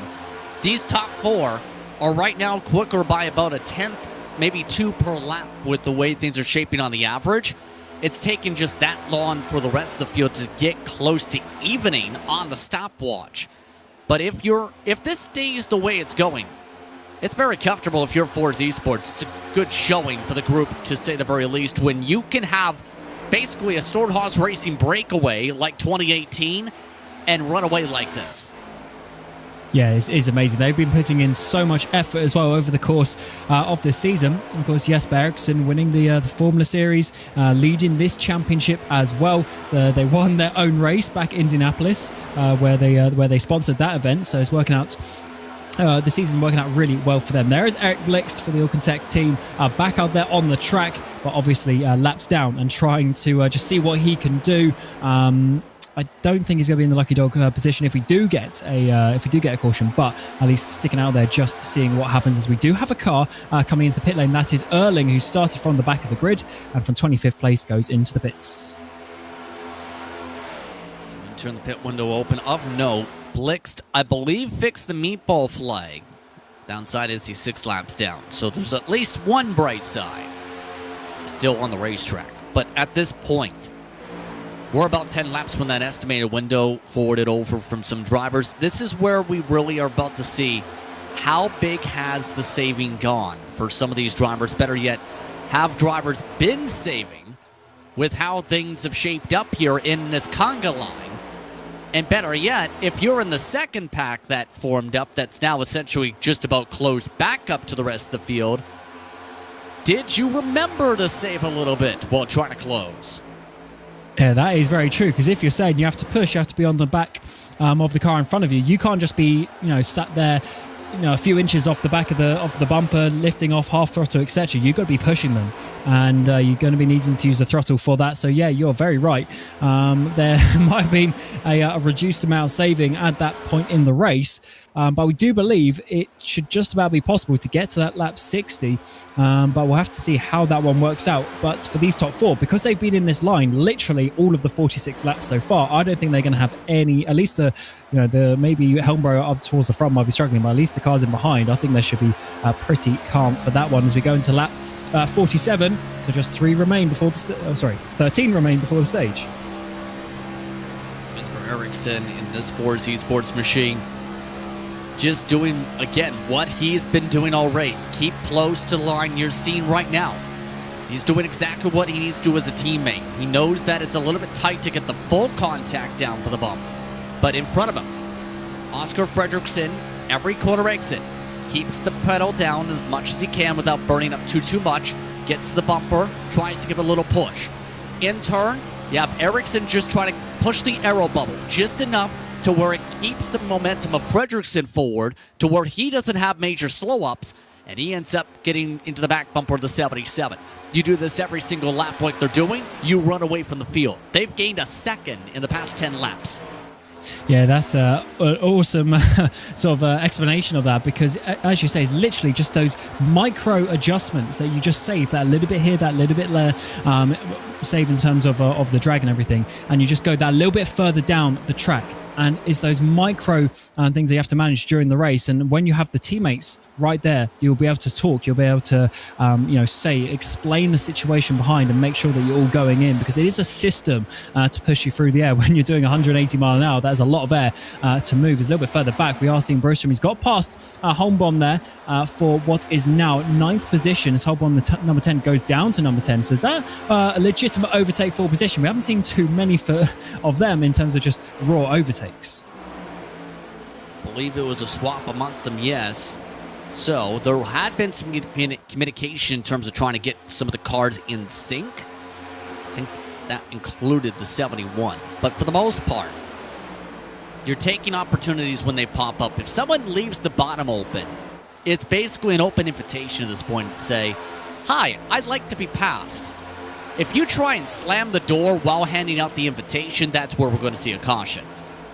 These top 4 are right now quicker by about a 10th, maybe 2 per lap with the way things are shaping on the average. It's taken just that long for the rest of the field to get close to evening on the stopwatch. But if this stays the way it's going, it's very comfortable if you're Forza Esports. It's a good showing for the group, to say the very least, when you can have basically a Stordhaus Racing breakaway like 2018 and run away like this. Yeah, it's amazing. They've been putting in so much effort as well over the course of this season. Of course, Jesper Eriksson winning the Formula Series, leading this championship as well. They won their own race back in Indianapolis, where they sponsored that event. So it's working out. The season working out really well for them. There is Eric Blixt for the Alcantech team, back out there on the track, but obviously laps down and trying to just see what he can do. I don't think he's going to be in the lucky dog position if we do get a caution, but at least sticking out there, just seeing what happens. As we do have a car coming into the pit lane. That is Erling, who started from the back of the grid and from 25th place goes into the pits. So we turn the pit window open. Of note, Blixt, I believe, fixed the meatball flag. Downside is he's 6 laps down, so there's at least one bright side. Still on the racetrack. But at this point, we're about 10 laps from that estimated window forwarded over from some drivers. This is where we really are about to see how big has the saving gone for some of these drivers. Better yet, have drivers been saving with how things have shaped up here in this conga line? And better yet, if you're in the second pack that formed up, that's now essentially just about closed back up to the rest of the field, did you remember to save a little bit while trying to close? Yeah, that is very true, because if you're saying you have to push, you have to be on the back of the car in front of you. You can't just be, sat there, a few inches off the back of the bumper, lifting off half throttle, etc. You've got to be pushing them, and you're going to be needing to use the throttle for that. So yeah, you're very right. There might have been a reduced amount of saving at that point in the race, but we do believe it should just about be possible to get to that lap 60. But we'll have to see how that one works out. But for these top 4, because they've been in this line literally all of the 46 laps so far, I don't think they're going to have any, at least the maybe Helmbro up towards the front might be struggling, but at least the cars in behind, I think they should be pretty calm for that one as we go into lap 47. So just 13 remain before the stage. Jesper Eriksson in this Forza Esports machine, just doing, again, what he's been doing all race. Keep close to the line you're seeing right now. He's doing exactly what he needs to do as a teammate. He knows that it's a little bit tight to get the full contact down for the bump. But in front of him, Oscar Fredriksson, every corner exit, keeps the pedal down as much as he can without burning up too much, gets to the bumper, tries to give a little push. In turn, you have Eriksson just trying to push the aero bubble just enough to where it keeps the momentum of Fredriksson forward to where he doesn't have major slow-ups, and he ends up getting into the back bumper of the 77. You do this every single lap like they're doing, you run away from the field. They've gained a second in the past 10 laps. Yeah, that's an awesome sort of explanation of that, because as you say, it's literally just those micro adjustments that you just save, that little bit here, that little bit there, save in terms of the drag and everything, and you just go that little bit further down the track. And it's those micro things that you have to manage during the race. And when you have the teammates right there, you'll be able to talk. You'll be able to, explain the situation behind and make sure that you're all going in, because it is a system to push you through the air. When you're doing 180 mile an hour, that is a lot of air to move. It's a little bit further back. We are seeing Broström. He's got past Holmbom there for what is now 9th position, as Holmbom, number 10, goes down to number 10. So is that a legitimate overtake for position? We haven't seen too many of them in terms of just raw overtakes. I believe it was a swap amongst them, yes. So there had been some communication in terms of trying to get some of the cars in sync. I think that included the 71. But for the most part, you're taking opportunities when they pop up. If someone leaves the bottom open, it's basically an open invitation at this point to say, "Hi, I'd like to be passed." If you try and slam the door while handing out the invitation, that's where we're going to see a caution.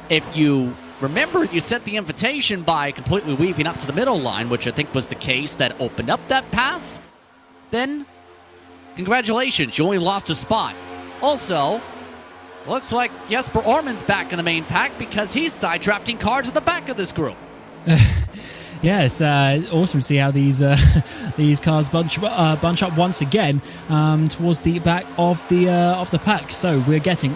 If you remember, you sent the invitation by completely weaving up to the middle line, which I think was the case that opened up that pass, then congratulations, you only lost a spot. Also, looks like Jesper Orman's back in the main pack because he's side drafting cars at the back of this group. Yeah, it's awesome to see how these cars bunch up once again towards the back of the pack. So we're getting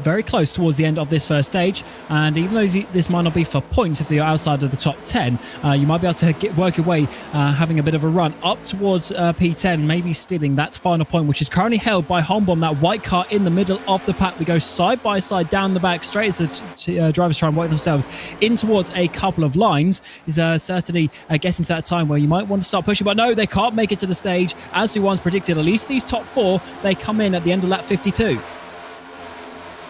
very close towards the end of this first stage, and even though this might not be for points, if you're outside of the top 10, you might be able to work your way, having a bit of a run up towards P10, maybe stealing that final point, which is currently held by Holmbom, that white car in the middle of the pack. We go side by side down the back straight as the drivers try and work themselves in towards a couple of lines. Is certainly getting to that time where you might want to start pushing, but no, they can't make it to the stage as we once predicted. At least these top 4, they come in at the end of lap 52.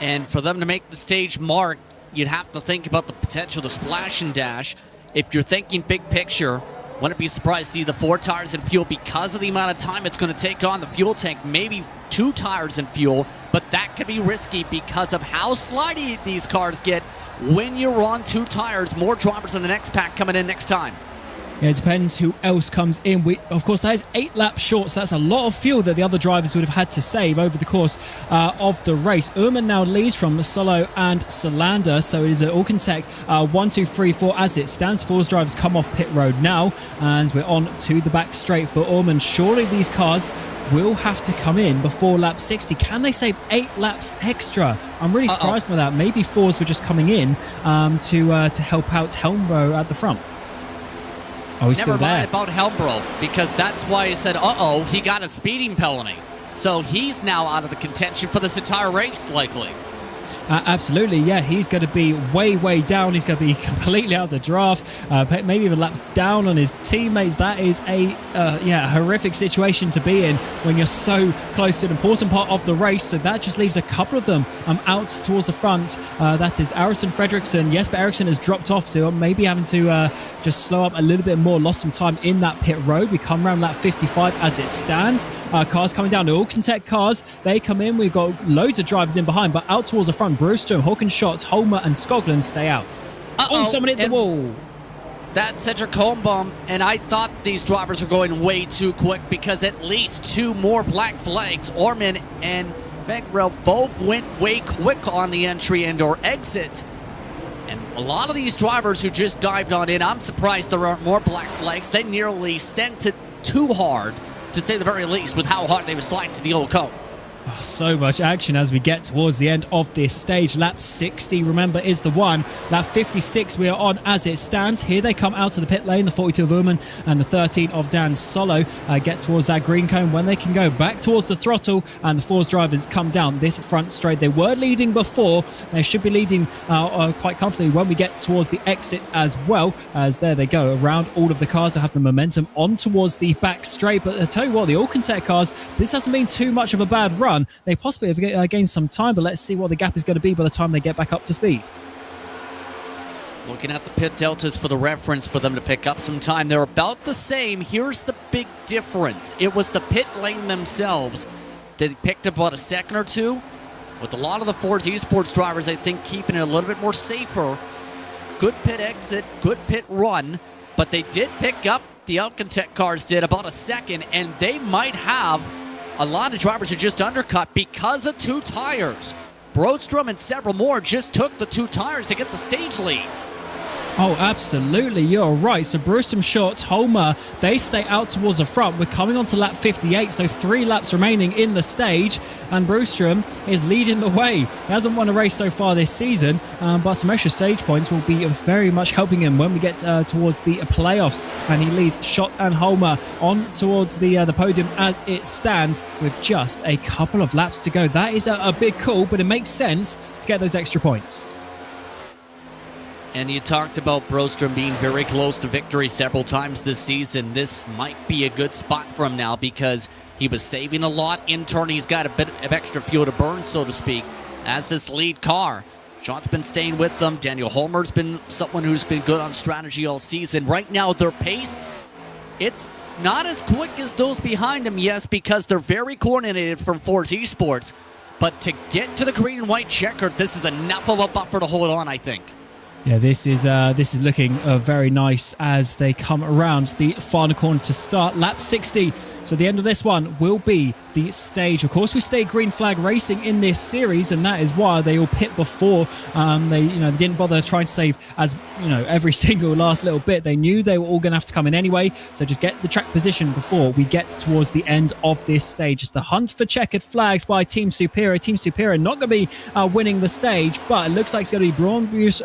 And for them to make the stage mark, you'd have to think about the potential to splash and dash. If you're thinking big picture, wouldn't be surprised to see the 4 tires in fuel because of the amount of time it's going to take on the fuel tank. Maybe 2 tires in fuel, but that could be risky because of how slidey these cars get when you're on 2 tires. More drivers in the next pack coming in next time. Yeah, it depends who else comes in. Of course, that is 8 laps short, so that's a lot of fuel that the other drivers would have had to save over the course of the race. Ullman now leads from Solo and Salander, so it is an Alcantech 1, 2, 3, 4 as it stands. 4 drivers come off pit road now, and we're on to the back straight for Ullman. Surely these cars will have to come in before lap 60. Can they save 8 laps extra? I'm really surprised by that. Maybe 4s were just coming in to help out Helmbro at the front. Oh, he's still there. Never mind about Helmbro, because that's why he said, he got a speeding penalty. So he's now out of the contention for this entire race, likely. Absolutely, yeah. He's going to be way, way down. He's going to be completely out of the draft, maybe even laps down on his teammates. That is a horrific situation to be in when you're so close to an important part of the race. So that just leaves a couple of them out towards the front. That is Arison Fredriksson. Jesper Eriksson has dropped off, so maybe having to just slow up a little bit more, lost some time in that pit road. We come around lap 55 as it stands. Cars coming down, the Alcantech cars, they come in. We've got loads of drivers in behind, but out towards the front, Broström, Håkenschott, Holmer and Skoglund stay out. Someone hit the wall. That's Cedric Holmbom, and I thought these drivers were going way too quick because at least 2 more black flags. Orman and Vegrel both went way quick on the entry and or exit. And a lot of these drivers who just dived on in, I'm surprised there aren't more black flags. They nearly sent it too hard, to say the very least, with how hard they were sliding to the yellow cone. Oh, so much action as we get towards the end of this stage. Lap 60, remember, is the one. Lap 56 we are on as it stands. Here they come out to the pit lane. The 42 of Ullman and the 13 of Dan Solo get towards that green cone when they can go back towards the throttle, and the Force drivers come down this front straight. They were leading before. They should be leading quite comfortably when we get towards the exit as well, as there they go around all of the cars that have the momentum on towards the back straight. But I tell you what, the Alcantech cars, this hasn't been too much of a bad run. They possibly have gained some time, but let's see what the gap is going to be by the time they get back up to speed. Looking at the pit deltas for the reference for them to pick up some time. They're about the same. Here's the big difference. It was the pit lane themselves that picked up about a second or two. With a lot of the Forza Esports drivers, I think, keeping it a little bit more safer. Good pit exit, good pit run. But they did pick up, the Alcantech cars did, about a second. And they might have a lot of drivers who just undercut because of 2 tires. Brodstrom and several more just took the 2 tires to get the stage lead. Oh, absolutely. You're right. So Brewstrom, Short, Homer, they stay out towards the front. We're coming on to lap 58, so 3 laps remaining in the stage. And Brewstrom is leading the way. He hasn't won a race so far this season, but some extra stage points will be very much helping him when we get towards the playoffs. And he leads Shot and Homer on towards the podium as it stands with just a couple of laps to go. That is a big call, but it makes sense to get those extra points. And you talked about Brodstrom being very close to victory several times this season. This might be a good spot for him now because he was saving a lot. In turn, he's got a bit of extra fuel to burn, so to speak, as this lead car. Shot's been staying with them. Daniel Homer's been someone who's been good on strategy all season. Right now, their pace, it's not as quick as those behind him, yes, because they're very coordinated from Forza Esports. But to get to the green and white checkered, this is enough of a buffer to hold on, I think. Yeah, this is looking very nice as they come around the final corner to start lap 60. So the end of this one will be the stage. Of course, we stay green flag racing in this series, and that is why they all pit before. They didn't bother trying to save as every single last little bit. They knew they were all going to have to come in anyway. So just get the track position before we get towards the end of this stage. It's the hunt for checkered flags by Team Superior. Team Superior not going to be winning the stage, but it looks like it's going to be Linus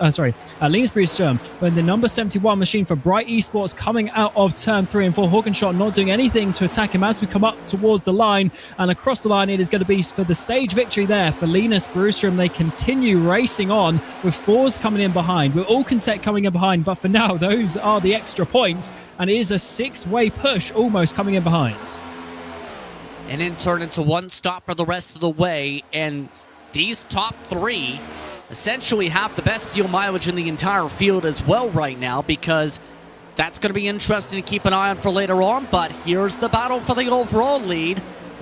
Brewstrom when the number 71 machine for Bright Esports coming out of turn 3 and 4. Hawkenshot not doing anything to attack him as we come up towards the line, and across the line it is going to be for the stage victory there for Linus Brewstrom. They continue racing on with 4s coming in behind, with Alcantech coming in behind, but for now those are the extra points, and it is a 6-way push almost coming in behind. And then turn into one stop for the rest of the way, and these top 3 essentially have the best fuel mileage in the entire field as well right now, because that's going to be interesting to keep an eye on for later on. But here's the battle for the overall lead.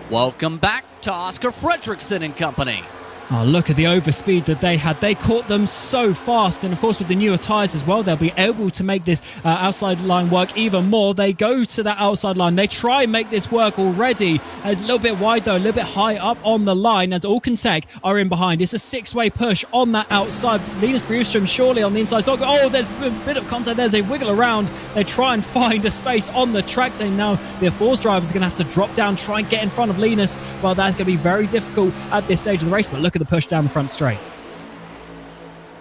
Welcome back to Oscar Fredrickson and company. Oh, look at the overspeed that they had. They caught them so fast. And of course, with the newer tyres as well, they'll be able to make this outside line work even more. They go to that outside line. They try and make this work already. It's a little bit wide, though, a little bit high up on the line as Alcantech are in behind. It's a 6-way push on that outside. Linus Brewstrom surely on the inside. Oh, there's a bit of contact. There's a wiggle around. They try and find a space on the track. They now, the Force drivers are going to have to drop down, try and get in front of Linus. Well, that's going to be very difficult at this stage of the race. But look at the push down the front straight.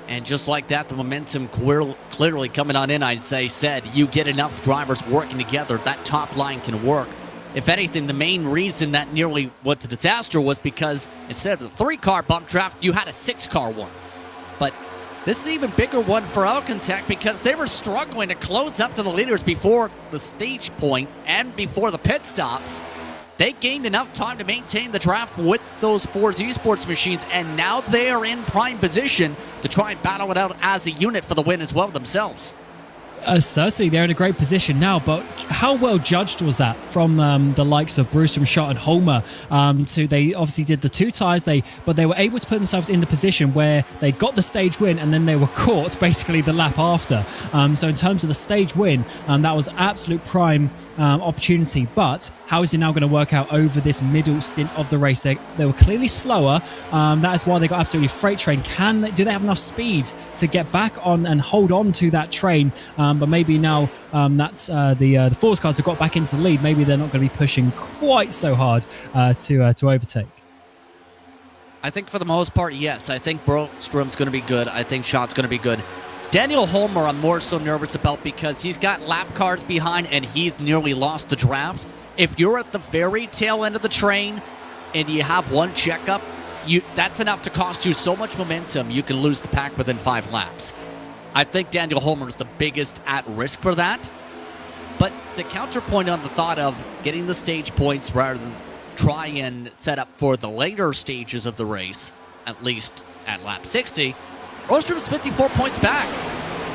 And just like that, the momentum clearly coming on in, I'd say, said you get enough drivers working together, that top line can work. If anything, the main reason that nearly was a disaster was because instead of the 3-car bump draft, you had a 6-car one. But this is an even bigger one for Alcantech because they were struggling to close up to the leaders before the stage point and before the pit stops. They gained enough time to maintain the draft with those Forza Esports machines, and now they are in prime position to try and battle it out as a unit for the win as well themselves. Certainly, they're in a great position now, but how well judged was that from the likes of Brewstrom, Shot, and Homer? They obviously did the 2 tires, but they were able to put themselves in the position where they got the stage win, and then they were caught basically the lap after. So in terms of the stage win, that was absolute prime opportunity. But how is it now going to work out over this middle stint of the race? They were clearly slower. That is why they got absolutely freight train. Do they have enough speed to get back on and hold on to that train? But maybe now that the Force cars have got back into the lead, maybe they're not going to be pushing quite so hard to overtake. I think for the most part, yes. I think Brostrom's going to be good. I think Shot's going to be good. Daniel Homer, I'm more so nervous about because he's got lap cars behind and he's nearly lost the draft. If you're at the very tail end of the train and you have one checkup, that's enough to cost you so much momentum you can lose the pack within 5 laps. I think Daniel Homer is the biggest at risk for that. But to counterpoint on the thought of getting the stage points rather than try and set up for the later stages of the race, at least at lap 60, Brostrom's 54 points back.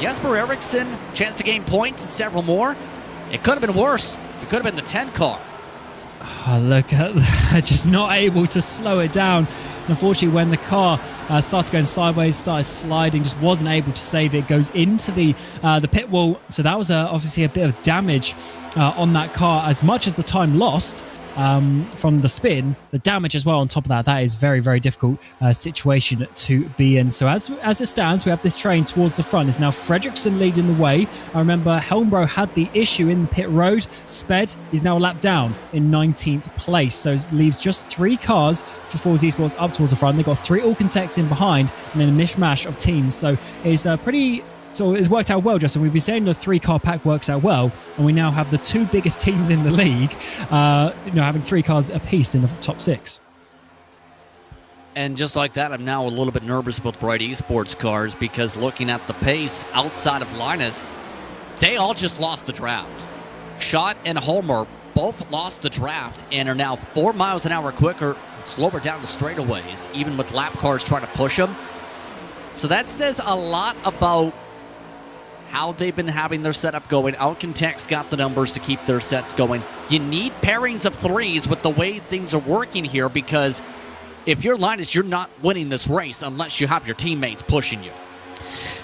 Jesper Eriksson, chance to gain points and several more. It could have been worse. It could have been the 10 car. Oh, look at that. Just not able to slow it down. Unfortunately, when the car started going sideways, started sliding, just wasn't able to save it. Goes into the pit wall. So that was obviously a bit of damage on that car. As much as the time lost from the spin, the damage as well on top of that, that is very, very difficult situation to be in. So as it stands, we have this train towards the front. It's now Fredriksson leading the way. I remember Helmbro had the issue in the pit road, sped. He's now a lap down in 19th place. So it leaves just 3 cars for Forza Esports up towards the front. They've got 3 Alcantechs in behind and then a mishmash of teams. So it's pretty... So it's worked out well, Justin. We've been saying the 3-car pack works out well, and we now have the 2 biggest teams in the league, having 3 cars apiece in the top 6. And just like that, I'm now a little bit nervous about the Bright Esports cars because looking at the pace outside of Linus, they all just lost the draft. Schott and Holmer both lost the draft and are now 4 miles an hour quicker, slower down the straightaways, even with lap cars trying to push them. So that says a lot about how they've been having their setup going. Alcantech's got the numbers to keep their sets going. You need pairings of 3s with the way things are working here because if you're Linus, you're not winning this race unless you have your teammates pushing you.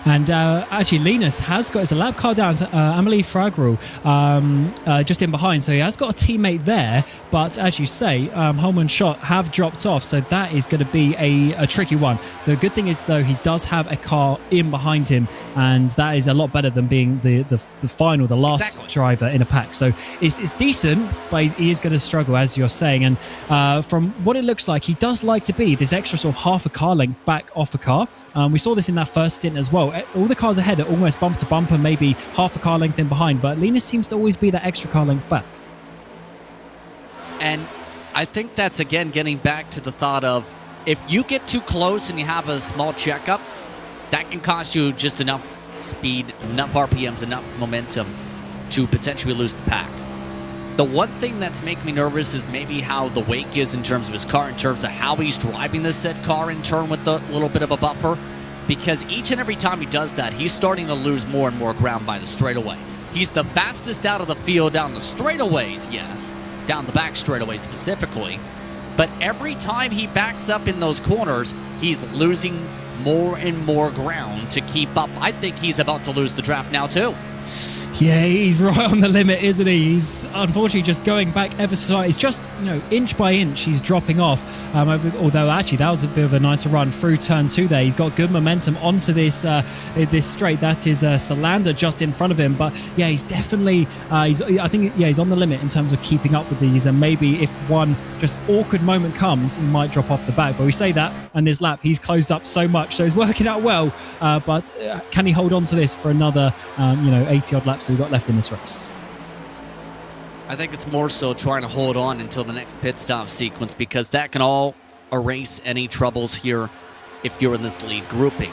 And actually, Linus has got his lap car down, Amelie Fragrou, just in behind. So he has got a teammate there. But as you say, Holman and Schott have dropped off. So that is going to be a tricky one. The good thing is, though, he does have a car in behind him. And that is a lot better than being the final, the last driver in a pack. So it's decent, but he is going to struggle, as you're saying. And from what it looks like, he does like to be this extra sort of half a car length back off a car. We saw this in that first stint as well. All the cars ahead are almost bumper to bumper, maybe half a car length in behind, but Linus seems to always be that extra car length back. And I think that's, again, getting back to the thought of if you get too close and you have a small checkup, that can cost you just enough speed, enough RPMs, enough momentum to potentially lose the pack. The one thing that's making me nervous is maybe how the wake is in terms of his car, in terms of how he's driving this said car in turn with a little bit of a buffer. Because each and every time he does that, he's starting to lose more and more ground by the straightaway. He's the fastest out of the field down the straightaways, yes, down the back straightaway specifically. But every time he backs up in those corners, he's losing more and more ground to keep up. I think he's about to lose the draft now, too. Yeah, he's right on the limit, isn't he? He's unfortunately just going back ever so slightly. It's just, inch by inch, he's dropping off. Although, actually, that was a bit of a nicer run through turn 2 there. He's got good momentum onto this straight. That is Salander just in front of him. But, yeah, he's definitely, he's on the limit in terms of keeping up with these. And maybe if one just awkward moment comes, he might drop off the back. But we say that, and this lap, he's closed up so much. So he's working out well. But can he hold on to this for another, 80-odd laps we've got left in this race? I think it's more so trying to hold on until the next pit stop sequence because that can all erase any troubles here if you're in this lead grouping.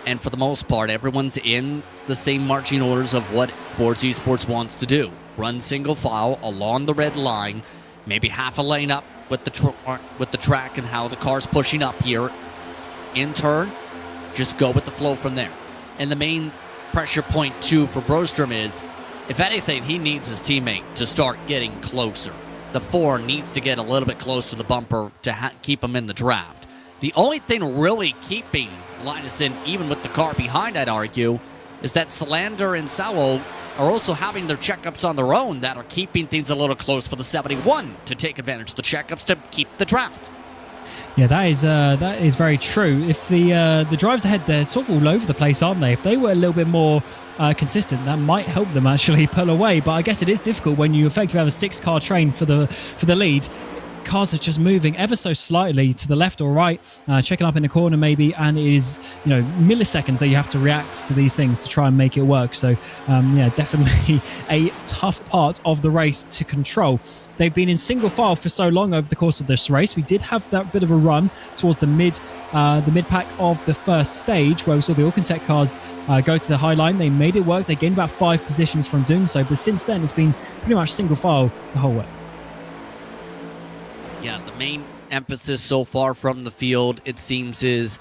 And for the most part, everyone's in the same marching orders of what Forza Esports wants to do. Run single file along the red line, maybe half a lane up with the track and how the car's pushing up here. In turn, just go with the flow from there. And the main pressure point, too, for Broström is, if anything, he needs his teammate to start getting closer. The 4 needs to get a little bit closer to the bumper to keep him in the draft. The only thing really keeping Linus in, even with the car behind, I'd argue, is that Salander and Sauo are also having their checkups on their own that are keeping things a little close for the 71 to take advantage of the checkups to keep the draft. Yeah, that is very true. If the drivers ahead, they're sort of all over the place, aren't they? If they were a little bit more consistent, that might help them actually pull away. But I guess it is difficult when you effectively have a 6-car train for the lead. Cars are just moving ever so slightly to the left or right, checking up in the corner maybe, and it is milliseconds that you have to react to these things to try and make it work. So definitely a tough part of the race to control. They've been in single file for so long over the course of this race. We did have that bit of a run towards the mid pack of the first stage where we saw the Alcantech cars go to the high line. They made it work. They gained about 5 positions from doing so, but since then it's been pretty much single file the whole way. Yeah, the main emphasis so far from the field, it seems, is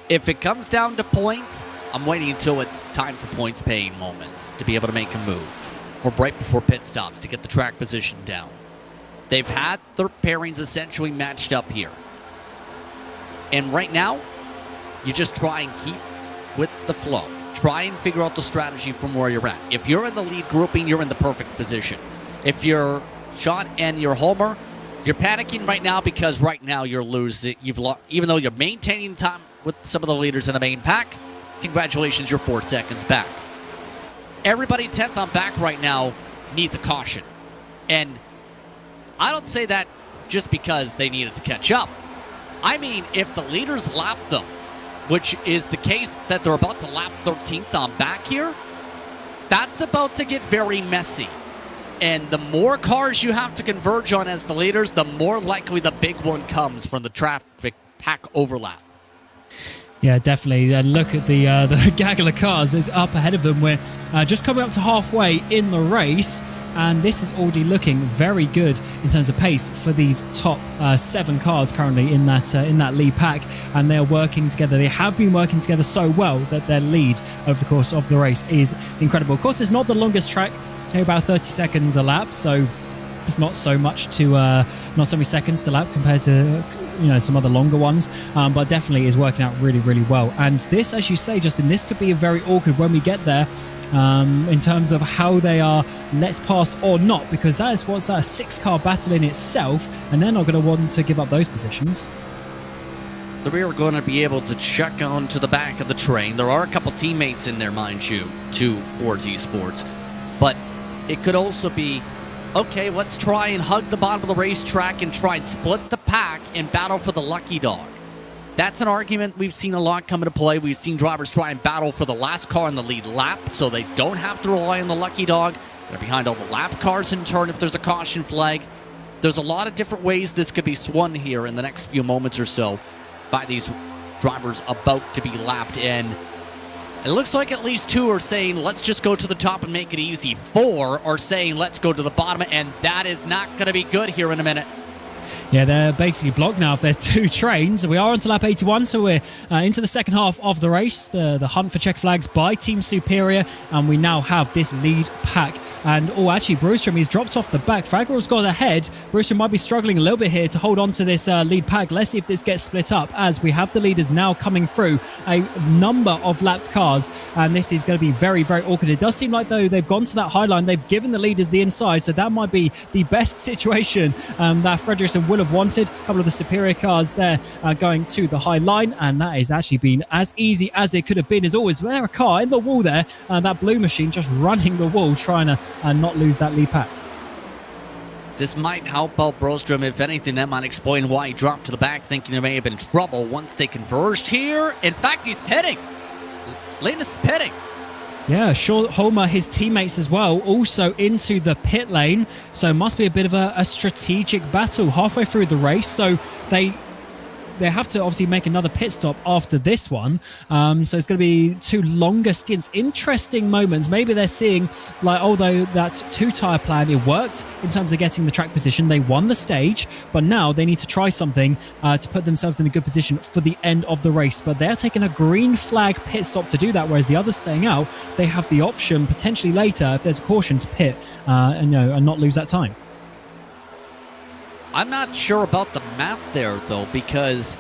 if it comes down to points, I'm waiting until it's time for points paying moments to be able to make a move, or right before pit stops to get the track position down. They've had their pairings essentially matched up here. And right now, you just try and keep with the flow. Try and figure out the strategy from where you're at. If you're in the lead grouping, you're in the perfect position. If you're Sean and you're Homer, you're panicking right now because right now you're losing. Even though you're maintaining time with some of the leaders in the main pack, congratulations, you're 4 seconds back. Everybody 10th on back right now needs a caution. And I don't say that just because they needed to catch up. I mean, if the leaders lap them, which is the case that they're about to lap 13th on back here, that's about to get very messy. And the more cars you have to converge on as the leaders, the more likely the big one comes from the traffic pack overlap. Yeah, definitely. And look at the gaggle of cars is up ahead of them. We're just coming up to halfway in the race, and this is already looking very good in terms of pace for these top 7 cars currently in that lead pack, and they're working together. They have been working together so well that their lead over the course of the race is incredible. Of course, it's not the longest track, about 30 seconds a lap, so it's not so much to not so many seconds to lap compared to some other longer ones, but definitely is working out really, really well. And this, as you say, Justin, this could be very awkward when we get there in terms of how they are let past or not, because that is what's a 6-car battle in itself, and they're not going to want to give up those positions. The rear are going to be able to check onto the back of the train. There are a couple teammates in there, mind you, to Ford Esports, but it could also be, okay, let's try and hug the bottom of the racetrack and try and split the pack and battle for the lucky dog. That's an argument we've seen a lot come into play. We've seen drivers try and battle for the last car in the lead lap so they don't have to rely on the lucky dog. They're behind all the lap cars in turn if there's a caution flag. There's a lot of different ways this could be swung here in the next few moments or so by these drivers about to be lapped in. It looks like at least 2 are saying, let's just go to the top and make it easy. 4 are saying, let's go to the bottom, and that is not going to be good here in a minute. Yeah, they're basically blocked now if there's 2 trains. We are on to lap 81, so we're into the second half of the race. The hunt for check flags by Team Superior, and we now have this lead pack. And, actually, Brewstrom, he's dropped off the back. Fragwell's got ahead. Brewstrom might be struggling a little bit here to hold on to this lead pack. Let's see if this gets split up, as we have the leaders now coming through a number of lapped cars, and this is going to be very, very awkward. It does seem like, though, they've gone to that high line. They've given the leaders the inside, so that might be the best situation that Fredrickson will have wanted. A couple of the Superior cars there going to the high line, and that has actually been as easy as it could have been. As always, there a car in the wall there, that blue machine just running the wall, trying to not lose that lead pack. This might help out Brostrom. If anything, that might explain why he dropped to the back, thinking there may have been trouble once they converged here. In fact, he's pitting. Linus is pitting. Yeah, Homer, his teammates as well, also into the pit lane. So it must be a bit of a strategic battle halfway through the race. So they have to obviously make another pit stop after this one. So it's going to be 2 longer stints. Interesting moments. Maybe they're seeing, like, although that 2-tire plan, it worked in terms of getting the track position. They won the stage, but now they need to try something to put themselves in a good position for the end of the race. But they're taking a green flag pit stop to do that, whereas the others staying out, they have the option potentially later, if there's a caution, to pit and not lose that time. I'm not sure about the math there, though, because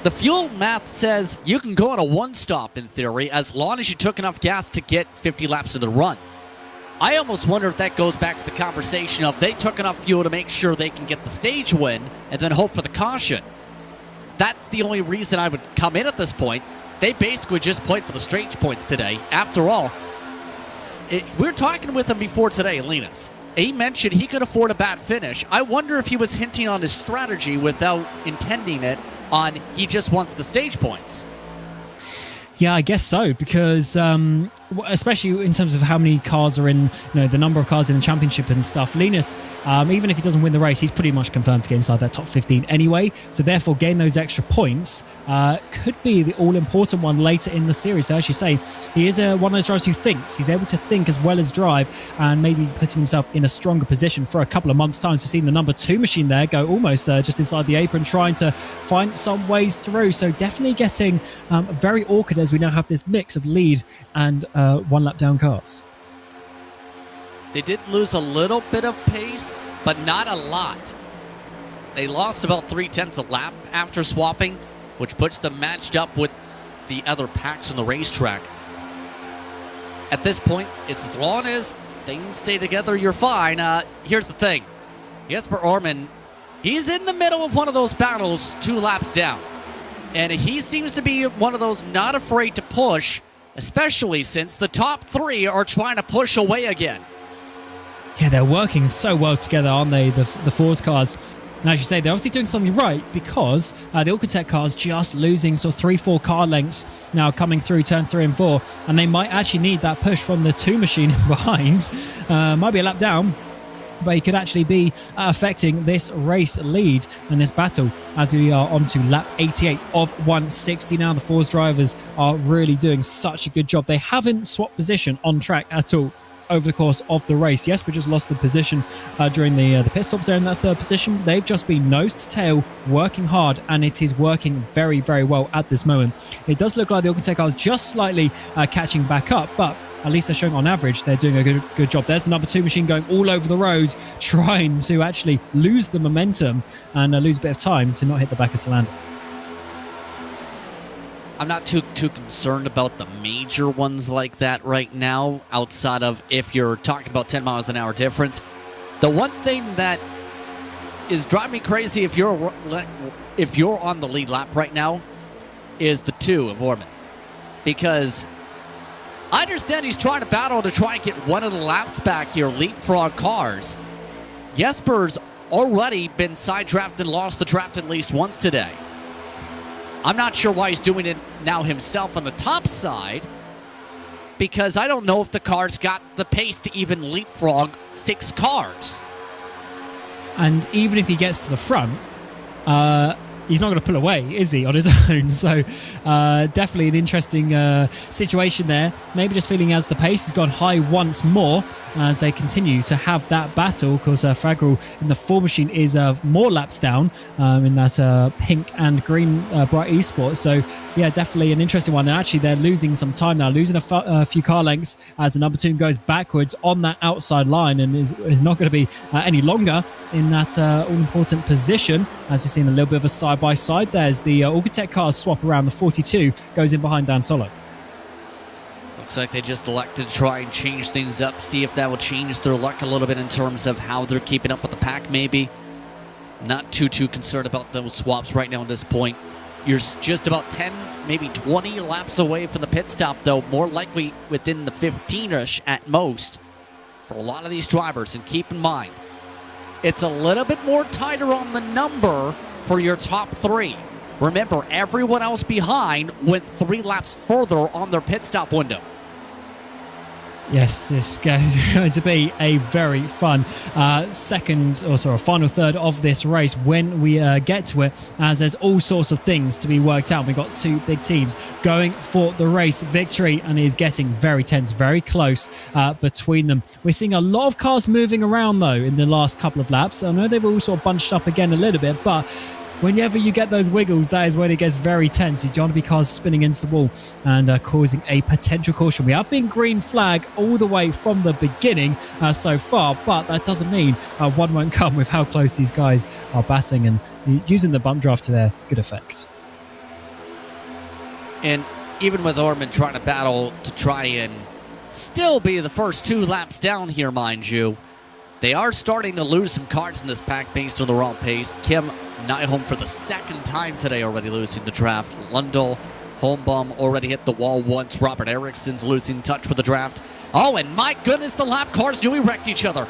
the fuel math says you can go on a 1-stop in theory as long as you took enough gas to get 50 laps of the run. I almost wonder if that goes back to the conversation of they took enough fuel to make sure they can get the stage win and then hope for the caution. That's the only reason I would come in at this point. They basically just played for the stage points today. After all, we were talking with him before today, Linus. He mentioned he could afford a bad finish. I wonder if he was hinting on his strategy without intending it on he just wants the stage points. Yeah, I guess so, because especially in terms of how many cars are in, the number of cars in the championship and stuff. Linus, even if he doesn't win the race, he's pretty much confirmed to get inside that top 15 anyway. So therefore, getting those extra points could be the all-important one later in the series. So as you say, he is one of those drivers who thinks. He's able to think as well as drive, and maybe putting himself in a stronger position for a couple of months' time. So seeing the number 2 machine there go almost just inside the apron, trying to find some ways through. So definitely getting very awkward as we now have this mix of lead and one lap down cars. They did lose a little bit of pace, but not a lot. They lost about 0.3 a lap after swapping, which puts them matched up with the other packs on the racetrack. At this point, it's as long as things stay together, you're fine. Here's the thing. Jesper Orman, he's in the middle of one of those battles 2 laps down. And he seems to be one of those not afraid to push, especially since the top 3 are trying to push away again. Yeah, they're working so well together, aren't they, the Force cars? And as you say, they're obviously doing something right, because the Alcatel cars just losing sort of 3-4 car lengths now coming through turn 3 and 4, and they might actually need that push from the 2 machine behind. Might be a lap down, but he could actually be affecting this race lead and this battle as we are on to lap 88 of 160 now. The Force drivers are really doing such a good job. They haven't swapped position on track at all over the course of the race. Yes, we just lost the position during the pit stops there in that 3rd position. They've just been nose to tail, working hard, and it is working very, very well at this moment. It does look like the Alcatel cars just slightly catching back up, but at least they're showing on average they're doing a good job. There's the number 2 machine going all over the road, trying to actually lose the momentum and lose a bit of time to not hit the back of Salander. I'm not too concerned about the major ones like that right now, outside of if you're talking about 10 miles an hour difference. The one thing that is driving me crazy if you're on the lead lap right now is the 2 of Orman. Because I understand he's trying to battle to try and get one of the laps back here, leapfrog cars. Jesper's already been side drafted and lost the draft at least once today. I'm not sure why he's doing it now himself on the top side, because I don't know if the car's got the pace to even leapfrog 6 cars. And even if he gets to the front, he's not going to pull away, is he, on his own? So definitely an interesting situation there. Maybe just feeling as the pace has gone high once more as they continue to have that battle. Of course, Fragrel in the 4 machine is more laps down in that pink and green Bright Esports. So yeah, definitely an interesting one. And actually, they're losing some time now, losing a few car lengths as the number 2 goes backwards on that outside line and is not going to be any longer in that all-important position. As we've seen a little bit of a side-by-side, there's the Alcatel cars swap around. The 42 goes in behind Dan Solo. Looks like they just elected to try and change things up, see if that will change their luck a little bit in terms of how they're keeping up with the pack, maybe. Not too concerned about those swaps right now at this point. You're just about 10, maybe 20 laps away from the pit stop, though, more likely within the 15-ish at most for a lot of these drivers. And keep in mind, it's a little bit more tighter on the number for your top 3. Remember, everyone else behind went 3 laps further on their pit stop window. Yes, it's going to be a very fun final third of this race when we get to it, as there's all sorts of things to be worked out. We've got 2 big teams going for the race victory, and it is getting very tense, very close between them. We're seeing a lot of cars moving around, though, in the last couple of laps. I know they've all sort of bunched up again a little bit, but whenever you get those wiggles, that is when it gets very tense. You don't want to be cars spinning into the wall and causing a potential caution. We have been green flag all the way from the beginning so far, but that doesn't mean one won't come with how close these guys are battling and using the bump draft to their good effect. And even with Orman trying to battle to try and still be the first 2 laps down here, mind you, they are starting to lose some cards in this pack based on the wrong pace. Kim Nyholm for the 2nd time today already losing the draft. Lundell, Holmbaum already hit the wall once. Robert Ericsson's losing touch with the draft. Oh, and my goodness, the lap cars nearly wrecked each other.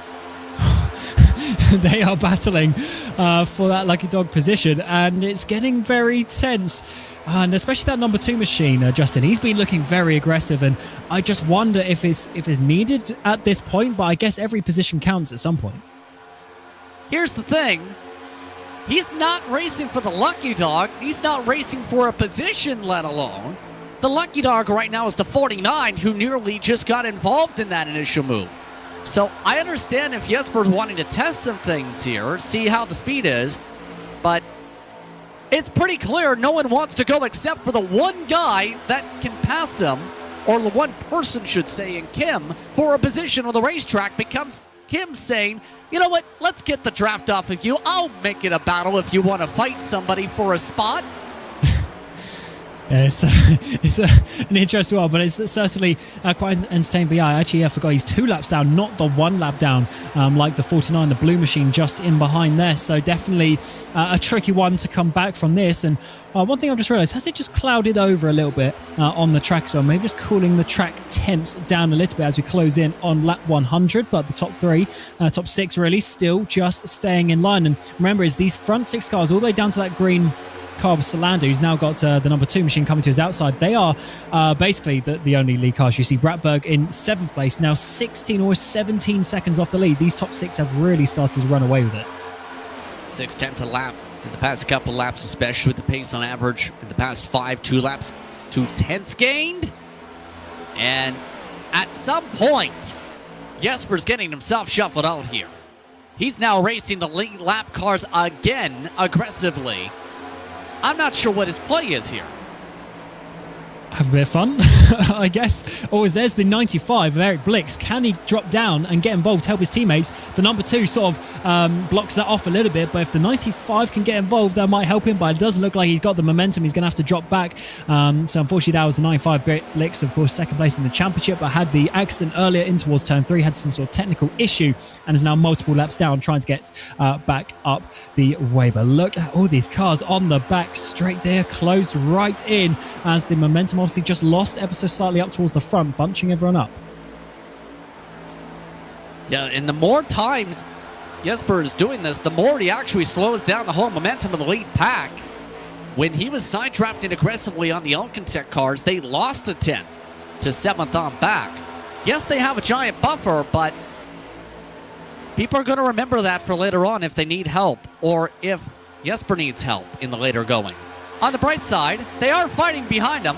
they are battling for that lucky dog position, and it's getting very tense. And especially that number 2 machine, Justin, he's been looking very aggressive, and I just wonder if it's needed at this point, but I guess every position counts at some point. Here's the thing. He's not racing for the lucky dog. He's not racing for a position, let alone. The lucky dog right now is the 49, who nearly just got involved in that initial move. So I understand if Jesper's wanting to test some things here, see how the speed is, but it's pretty clear no one wants to go except for the one guy that can pass him, or the one person, should say, in Kim, for a position on the racetrack. Becomes Kim saying, you know what, let's get the draft off of you. I'll make it a battle if you want to fight somebody for a spot. Yeah, it's an interesting one, but it's certainly quite entertaining. But yeah, I forgot he's 2 laps down, not the 1 lap down like the 49, the blue machine just in behind there. So definitely a tricky one to come back from this. And one thing I've just realised, has it just clouded over a little bit on the track as well? Maybe just cooling the track temps down a little bit as we close in on lap 100. But the top 6 really still just staying in line. And remember, is these front 6 cars all the way down to that green car with Salander, who's now got the number 2 machine coming to his outside. They are basically the only lead cars. You see Bratberg in 7th place, now 16 or 17 seconds off the lead. These top 6 have really started to run away with it. 6/10 a lap in the past couple laps, especially with the pace on average in the past 5, 2 laps, 2/10 gained. And at some point, Jesper's getting himself shuffled out here. He's now racing the lead lap cars again aggressively. I'm not sure what his play is here. Have a bit of fun, I guess. Or there's the 95 of Eric Blix. Can he drop down and get involved, help his teammates? The number 2 sort of blocks that off a little bit, but if the 95 can get involved, that might help him, but it doesn't look like he's got the momentum. He's going to have to drop back. So unfortunately, that was the 95 Blix, of course, 2nd place in the championship, but had the accident earlier in towards turn 3, had some sort of technical issue, and is now multiple laps down, trying to get back up the way. But look at all these cars on the back straight there, closed right in, as the momentum obviously just lost ever so slightly up towards the front, bunching everyone up. Yeah, and the more times Jesper is doing this, the more he actually slows down the whole momentum of the lead pack. When he was side drafting aggressively on the Alcantech cars, they lost a 10th to 7th on back. Yes, they have a giant buffer, but people are going to remember that for later on if they need help, or if Jesper needs help in the later going. On the bright side, they are fighting behind him.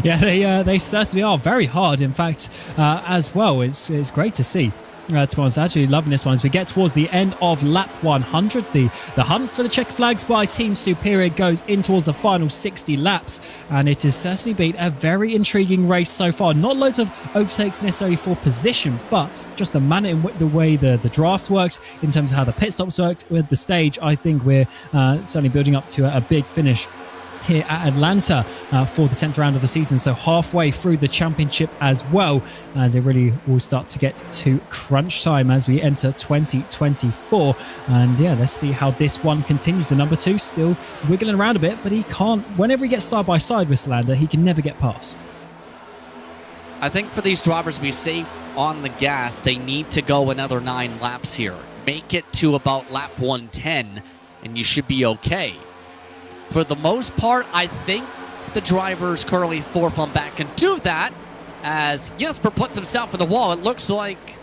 Yeah, they certainly are. Very hard, in fact, as well. It's great to see. To be honest, actually loving this one as we get towards the end of lap 100. The hunt for the checker flags by Team Superior goes in towards the final 60 laps, and it has certainly been a very intriguing race so far. Not loads of overtakes necessarily for position, but just the manner in the way the draft works, in terms of how the pit stops worked with the stage. I think we're certainly building up to a big finish here at Atlanta for the 10th round of the season, so halfway through the championship as well, as it really will start to get to crunch time as we enter 2024. And yeah, let's see how this one continues. The number 2 still wiggling around a bit, but he can't, whenever he gets side by side with Salander, he can never get past. I think for these drivers to be safe on the gas, they need to go another 9 laps here. Make it to about lap 110 and you should be okay. For the most part, I think the drivers currently 4th on back can do that. As Jesper puts himself in the wall, it looks like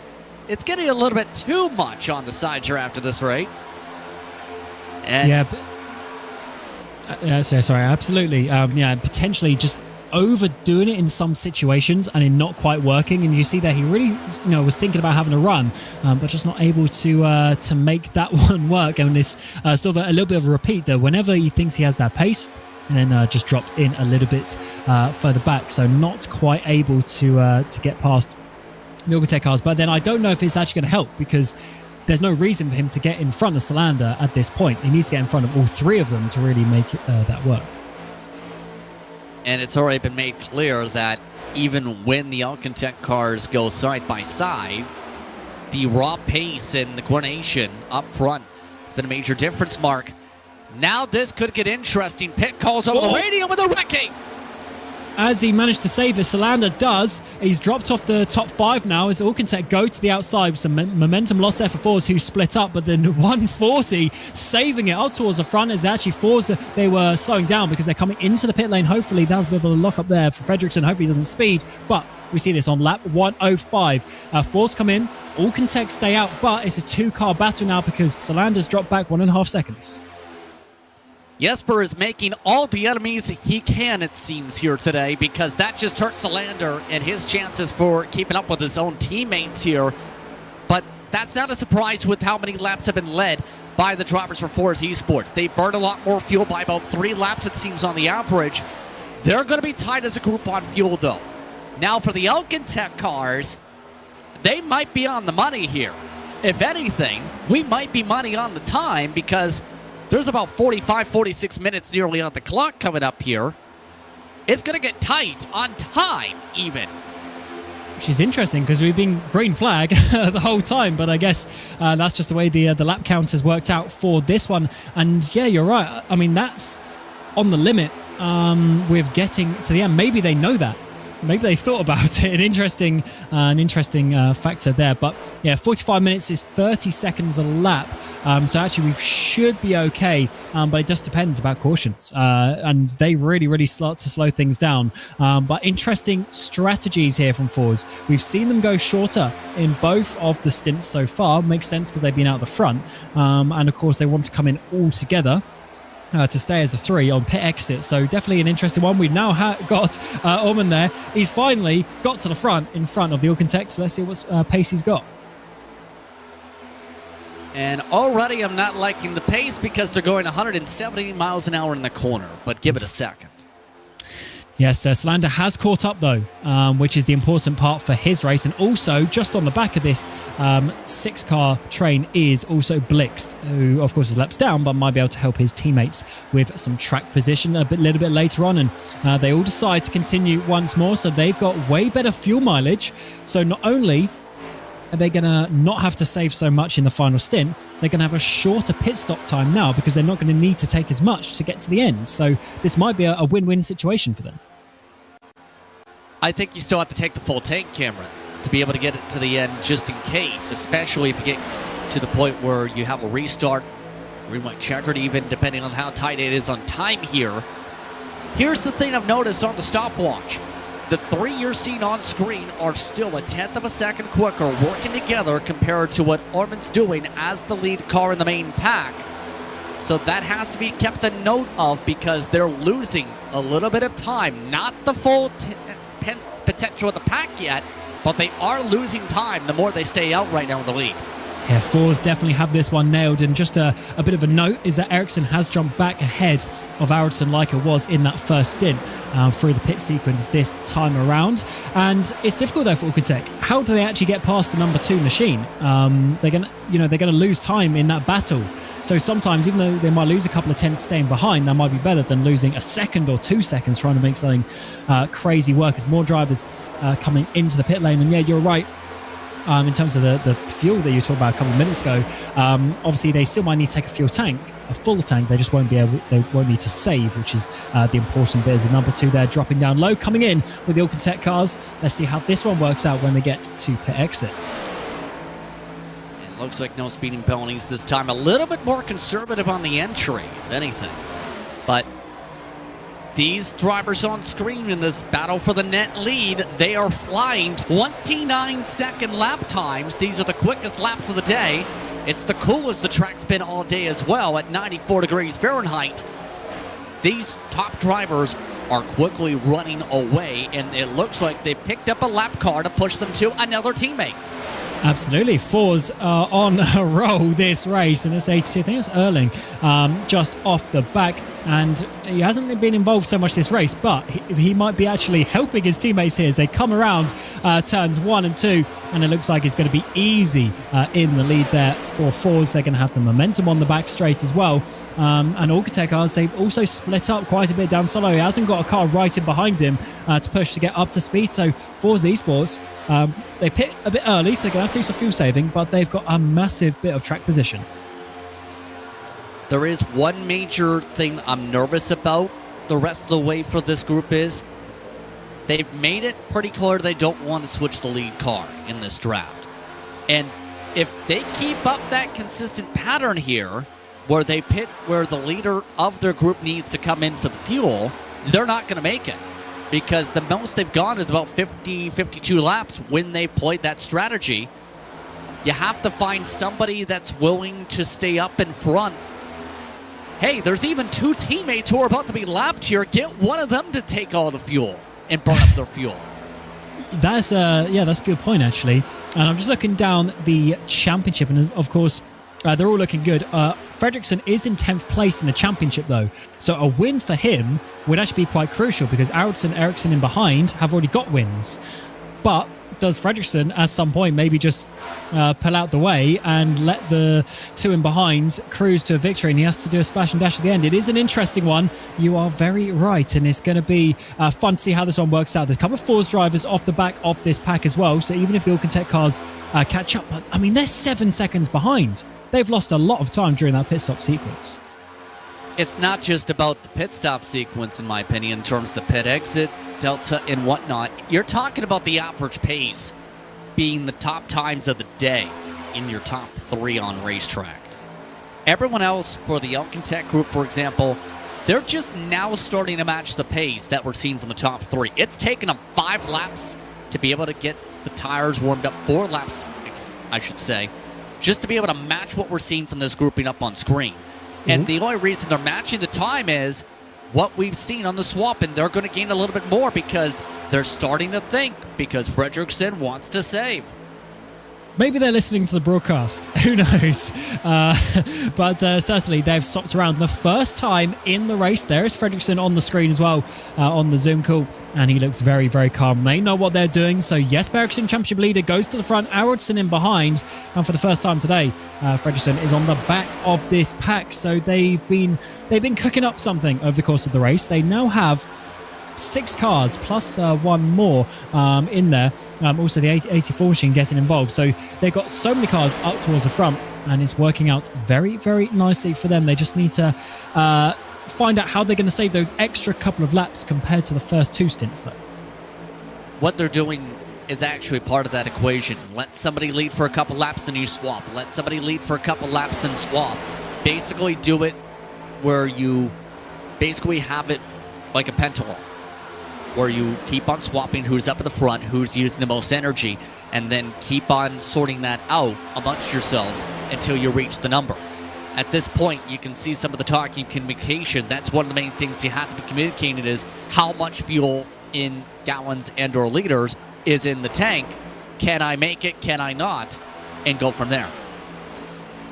it's getting a little bit too much on the side here after this rate. And yeah, sorry, absolutely. Yeah, potentially just overdoing it in some situations and in not quite working. And you see that he really, was thinking about having a run, but just not able to make that one work. And it's sort of a little bit of a repeat there. Whenever he thinks he has that pace, and then just drops in a little bit further back, so not quite able to get past the Alcantech cars. But then I don't know if it's actually going to help, because there's no reason for him to get in front of Salander at this point. He needs to get in front of all 3 of them to really make that work. And it's already been made clear that even when the Alcantech cars go side by side, the raw pace and the coordination up front has been a major difference mark. Now this could get interesting. Pit calls over the radio with a wrecking. as he managed to save it. Salander does. He's dropped off the top 5 now as Alcantech go to the outside with some momentum loss there for Fours, who split up, but then 140 saving it up towards the front as actually Fours, they were slowing down because they're coming into the pit lane. Hopefully that was a bit of a lock up there for Fredrickson. Hopefully he doesn't speed, but we see this on lap 105. Fours come in, Alcantech stay out, but it's a 2-car battle now because Salander's dropped back 1.5 seconds. Jesper is making all the enemies he can, it seems, here today, because that just hurts Salander and his chances for keeping up with his own teammates here. But that's not a surprise with how many laps have been led by the drivers for Force Esports. They burn a lot more fuel by about 3 laps, it seems, on the average. They're going to be tight as a group on fuel, though. Now, for the Alcantech cars, they might be on the money here. If anything, we might be money on the time because there's about 45, 46 minutes nearly on the clock coming up here. It's going to get tight on time, even. Which is interesting because we've been green flag the whole time, but I guess that's just the way the lap count has worked out for this one. And yeah, you're right. I mean, that's on the limit with getting to the end. Maybe they know that. Maybe they've thought about it. An interesting factor there. But yeah, 45 minutes is 30 seconds a lap. So actually we should be okay. But it just depends about cautions. And they really start to slow things down. But interesting strategies here from Fours. We've seen them go shorter in both of the stints so far. Makes sense because they've been out the front. And of course they want to come in all together. To stay as a 3 on pit exit. So definitely an interesting one. We've now got Orman there. He's finally got to the front in front of the Alcantech. So let's see what pace he's got. And already I'm not liking the pace because they're going 170 miles an hour in the corner. But give it a second. Yes, Salander has caught up though, which is the important part for his race. And also, just on the back of this 6-car train is also Blixt, who of course is laps down, but might be able to help his teammates with some track position a little bit later on. And they all decide to continue once more. So they've got way better fuel mileage. So not only are they going to not have to save so much in the final stint, they're going to have a shorter pit stop time now because they're not going to need to take as much to get to the end. So this might be a win-win situation for them. I think you still have to take the full tank, Cameron, to be able to get it to the end just in case, especially if you get to the point where you have a restart, or you might checkered even, depending on how tight it is on time here. Here's the thing I've noticed on the stopwatch. The 3 you're seeing on screen are still 1/10 of a second quicker working together compared to what Orman's doing as the lead car in the main pack. So that has to be kept a note of because they're losing a little bit of time. Not the full potential of the pack yet, but they are losing time the more they stay out right now in the lead. Yeah, Fours definitely have this one nailed. And just a bit of a note is that Ericsson has jumped back ahead of Aronson like it was in that first stint through the pit sequence this time around. And it's difficult though for Alcantech. How do they actually get past the number 2 machine? They're gonna lose time in that battle. So sometimes, even though they might lose a couple of tenths staying behind, that might be better than losing a second or 2 seconds trying to make something crazy work as more drivers coming into the pit lane. And yeah, you're right. In terms of the fuel that you talked about a couple of minutes ago, obviously they still might need to take a full tank. They just won't need to save, which is the important bit. Is the number 2 there dropping down low, coming in with the Alcantech cars. Let's see how this one works out when they get to pit exit. Looks like no speeding penalties this time. A little bit more conservative on the entry, if anything. But these drivers on screen in this battle for the net lead, they are flying 29-second lap times. These are the quickest laps of the day. It's the coolest the track's been all day as well at 94 degrees Fahrenheit. These top drivers are quickly running away, and it looks like they picked up a lap car to push them to another teammate. Absolutely. Fours are on a roll this race, and it's 82. I think it's Erling just off the back, and he hasn't been involved so much this race, but he might be actually helping his teammates here as they come around turns 1 and 2, and it looks like it's going to be easy in the lead there for Fours. They're going to have the momentum on the back straight as well, and Alcantech cars, they've also split up quite a bit down solo. He hasn't got a car right in behind him to push to get up to speed, so Fours Esports, they pit a bit early, so they're going to have to do some fuel saving, but they've got a massive bit of track position. There is one major thing I'm nervous about the rest of the way for this group is they've made it pretty clear they don't want to switch the lead car in this draft. And if they keep up that consistent pattern here, where they pit where the leader of their group needs to come in for the fuel, they're not going to make it. Because the most they've gone is about 50, 52 laps when they've played that strategy. You have to find somebody that's willing to stay up in front. Hey, there's even 2 teammates who are about to be lapped here. Get one of them to take all the fuel and burn up their fuel. That's that's a good point, actually. And I'm just looking down the championship, and of course, they're all looking good. Fredriksson is in 10th place in the championship, though. So a win for him would actually be quite crucial because Arvidsson, Ericsson in behind have already got wins. But does Fredriksson at some point maybe just pull out the way and let the 2 in behind cruise to a victory, and he has to do a splash and dash at the end? It is an interesting one. You are very right, and it's going to be fun to see how this one works out. There's a couple of Force drivers off the back of this pack as well, so even if the Alcantech cars catch up, but I mean, they're 7 seconds behind. They've lost a lot of time during that pit stop sequence. It's not just about the pit stop sequence, in my opinion, in terms of the pit exit, delta, and whatnot. You're talking about the average pace being the top times of the day in your top 3 on racetrack. Everyone else, for the Alcantech group, for example, they're just now starting to match the pace that we're seeing from the top 3. It's taken them 5 laps to be able to get the tires warmed up, 4 laps, I should say, just to be able to match what we're seeing from this grouping up on screen. And the only reason they're matching the time is what we've seen on the swap, and they're going to gain a little bit more because they're starting to think, because Fredriksson wants to save. Maybe they're listening to the broadcast. Who knows? But certainly they've swapped around the first time in the race. There is Fredriksson on the screen as well on the Zoom call, and he looks very, very calm. They know what they're doing. So yes, Ericsson championship leader goes to the front, Arvidsson in behind, and for the first time today, Fredriksson is on the back of this pack. So they've been cooking up something over the course of the race. They now have 6 cars plus 1 more in there. Also the 84 machine getting involved. So they've got so many cars up towards the front, and it's working out very, very nicely for them. They just need to find out how they're going to save those extra couple of laps compared to the first 2 stints, though. What they're doing is actually part of that equation. Let somebody lead for a couple laps, then you swap. Let somebody lead for a couple laps, then swap. Basically do it where you basically have it like a pendulum, where you keep on swapping who's up at the front, who's using the most energy, and then keep on sorting that out amongst yourselves until you reach the number. At this point, you can see some of the talking communication. That's one of the main things you have to be communicating is how much fuel in gallons and or liters is in the tank. Can I make it? Can I not? And go from there.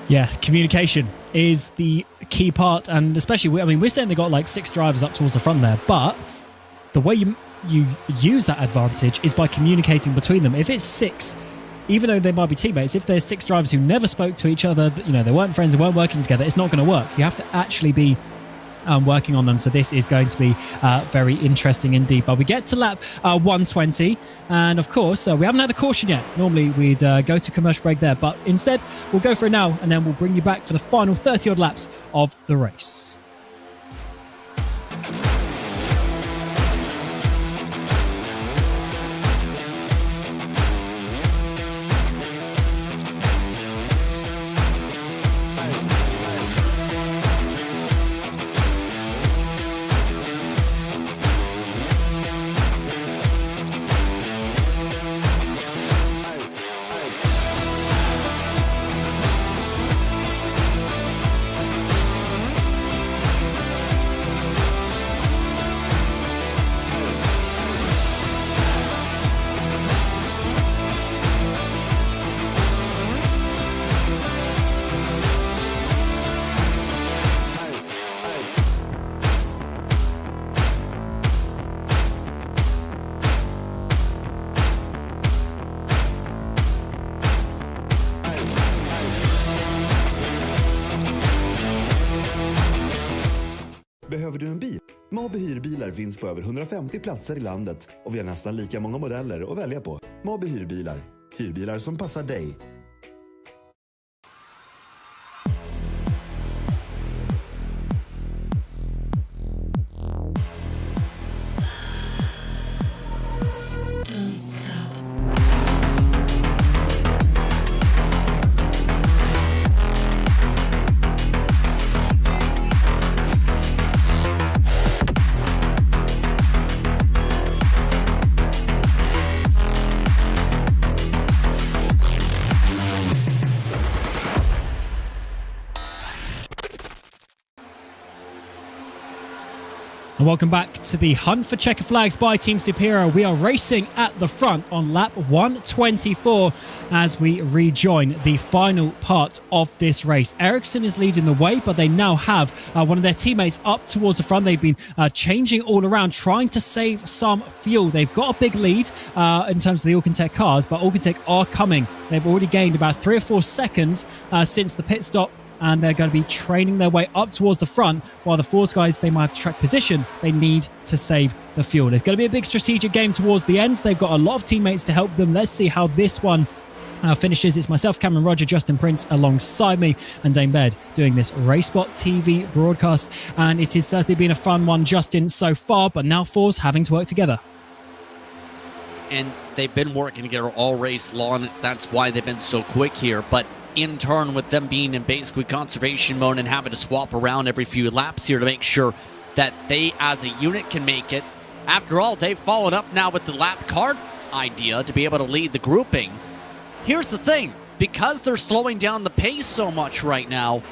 Yeah, communication is the key part, and especially, I mean, we're saying they got like 6 drivers up towards the front there, but the way you use that advantage is by communicating between them. If it's 6, even though they might be teammates, if there's 6 drivers who never spoke to each other, you know, they weren't friends, they weren't working together, it's not going to work. You have to actually be working on them. So this is going to be very interesting indeed. But we get to lap 120, and of course we haven't had a caution yet. Normally we'd go to commercial break there, but instead we'll go for it now, and then we'll bring you back for the final 30 odd laps of the race. Behöver du en bil? Mobi hyrbilar finns på över 150 platser i landet och vi har nästan lika många modeller att välja på. Mobi hyrbilar. Hyrbilar som passar dig. And welcome back to the hunt for checker flags by Team Superior. We are racing at the front on lap 124 as we rejoin the final part of this race. Ericsson is leading the way, but they now have one of their teammates up towards the front. They've been changing all around, trying to save some fuel. They've got a big lead in terms of the Alcantech cars, but Alcantech are coming. They've already gained about 3 or 4 seconds since the pit stop, and they're going to be training their way up towards the front, while the Force guys, they might have track position. They need to save the fuel. There's going to be a big strategic game towards the end. They've got a lot of teammates to help them. Let's see how this one finishes. It's myself, Cameron Roger, Justin Prince alongside me, and Dane Baird doing this RaceSpotTV broadcast. And it has certainly been a fun one, Justin, so far, but now Force having to work together. And they've been working together all race long. That's why they've been so quick here. But in turn, with them being in basically conservation mode and having to swap around every few laps here to make sure that they as a unit can make it. After all, they've followed up now with the lap card idea to be able to lead the grouping. Here's the thing, because they're slowing down the pace so much right now,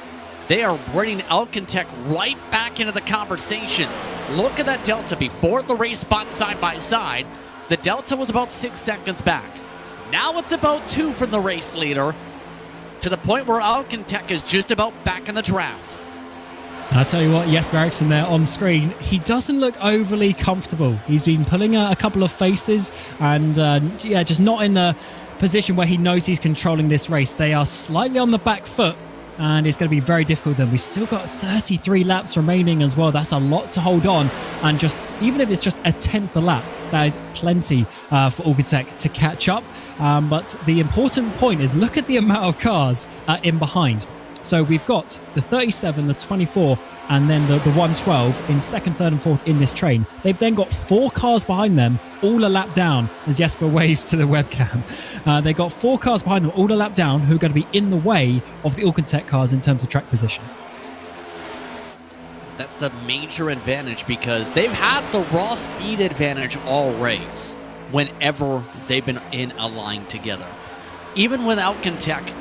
they are bringing Alcantech right back into the conversation. Look at that delta before the race spot side by side. The delta was about 6 seconds back. Now it's about 2 from the race leader, to the point where Alcantech is just about back in the draft. I'll tell you what, Jesper Eriksson there on screen, he doesn't look overly comfortable. He's been pulling a couple of faces and just not in a position where he knows he's controlling this race. They are slightly on the back foot, and it's going to be very difficult then. We've still got 33 laps remaining as well. That's a lot to hold on, and just even if it's just a 10th a lap, that is plenty for Alcantech to catch up. But the important point is look at the amount of cars in behind. So we've got the 37, the 24, and then the 112 in second, third, and fourth in this train. They've then got 4 cars behind them, all a lap down, as Jesper waves to the webcam. They've got 4 cars behind them, all a lap down, who are going to be in the way of the Alcantech cars in terms of track position. That's the major advantage, because they've had the raw speed advantage all race whenever they've been in a line together. Even when Alcantech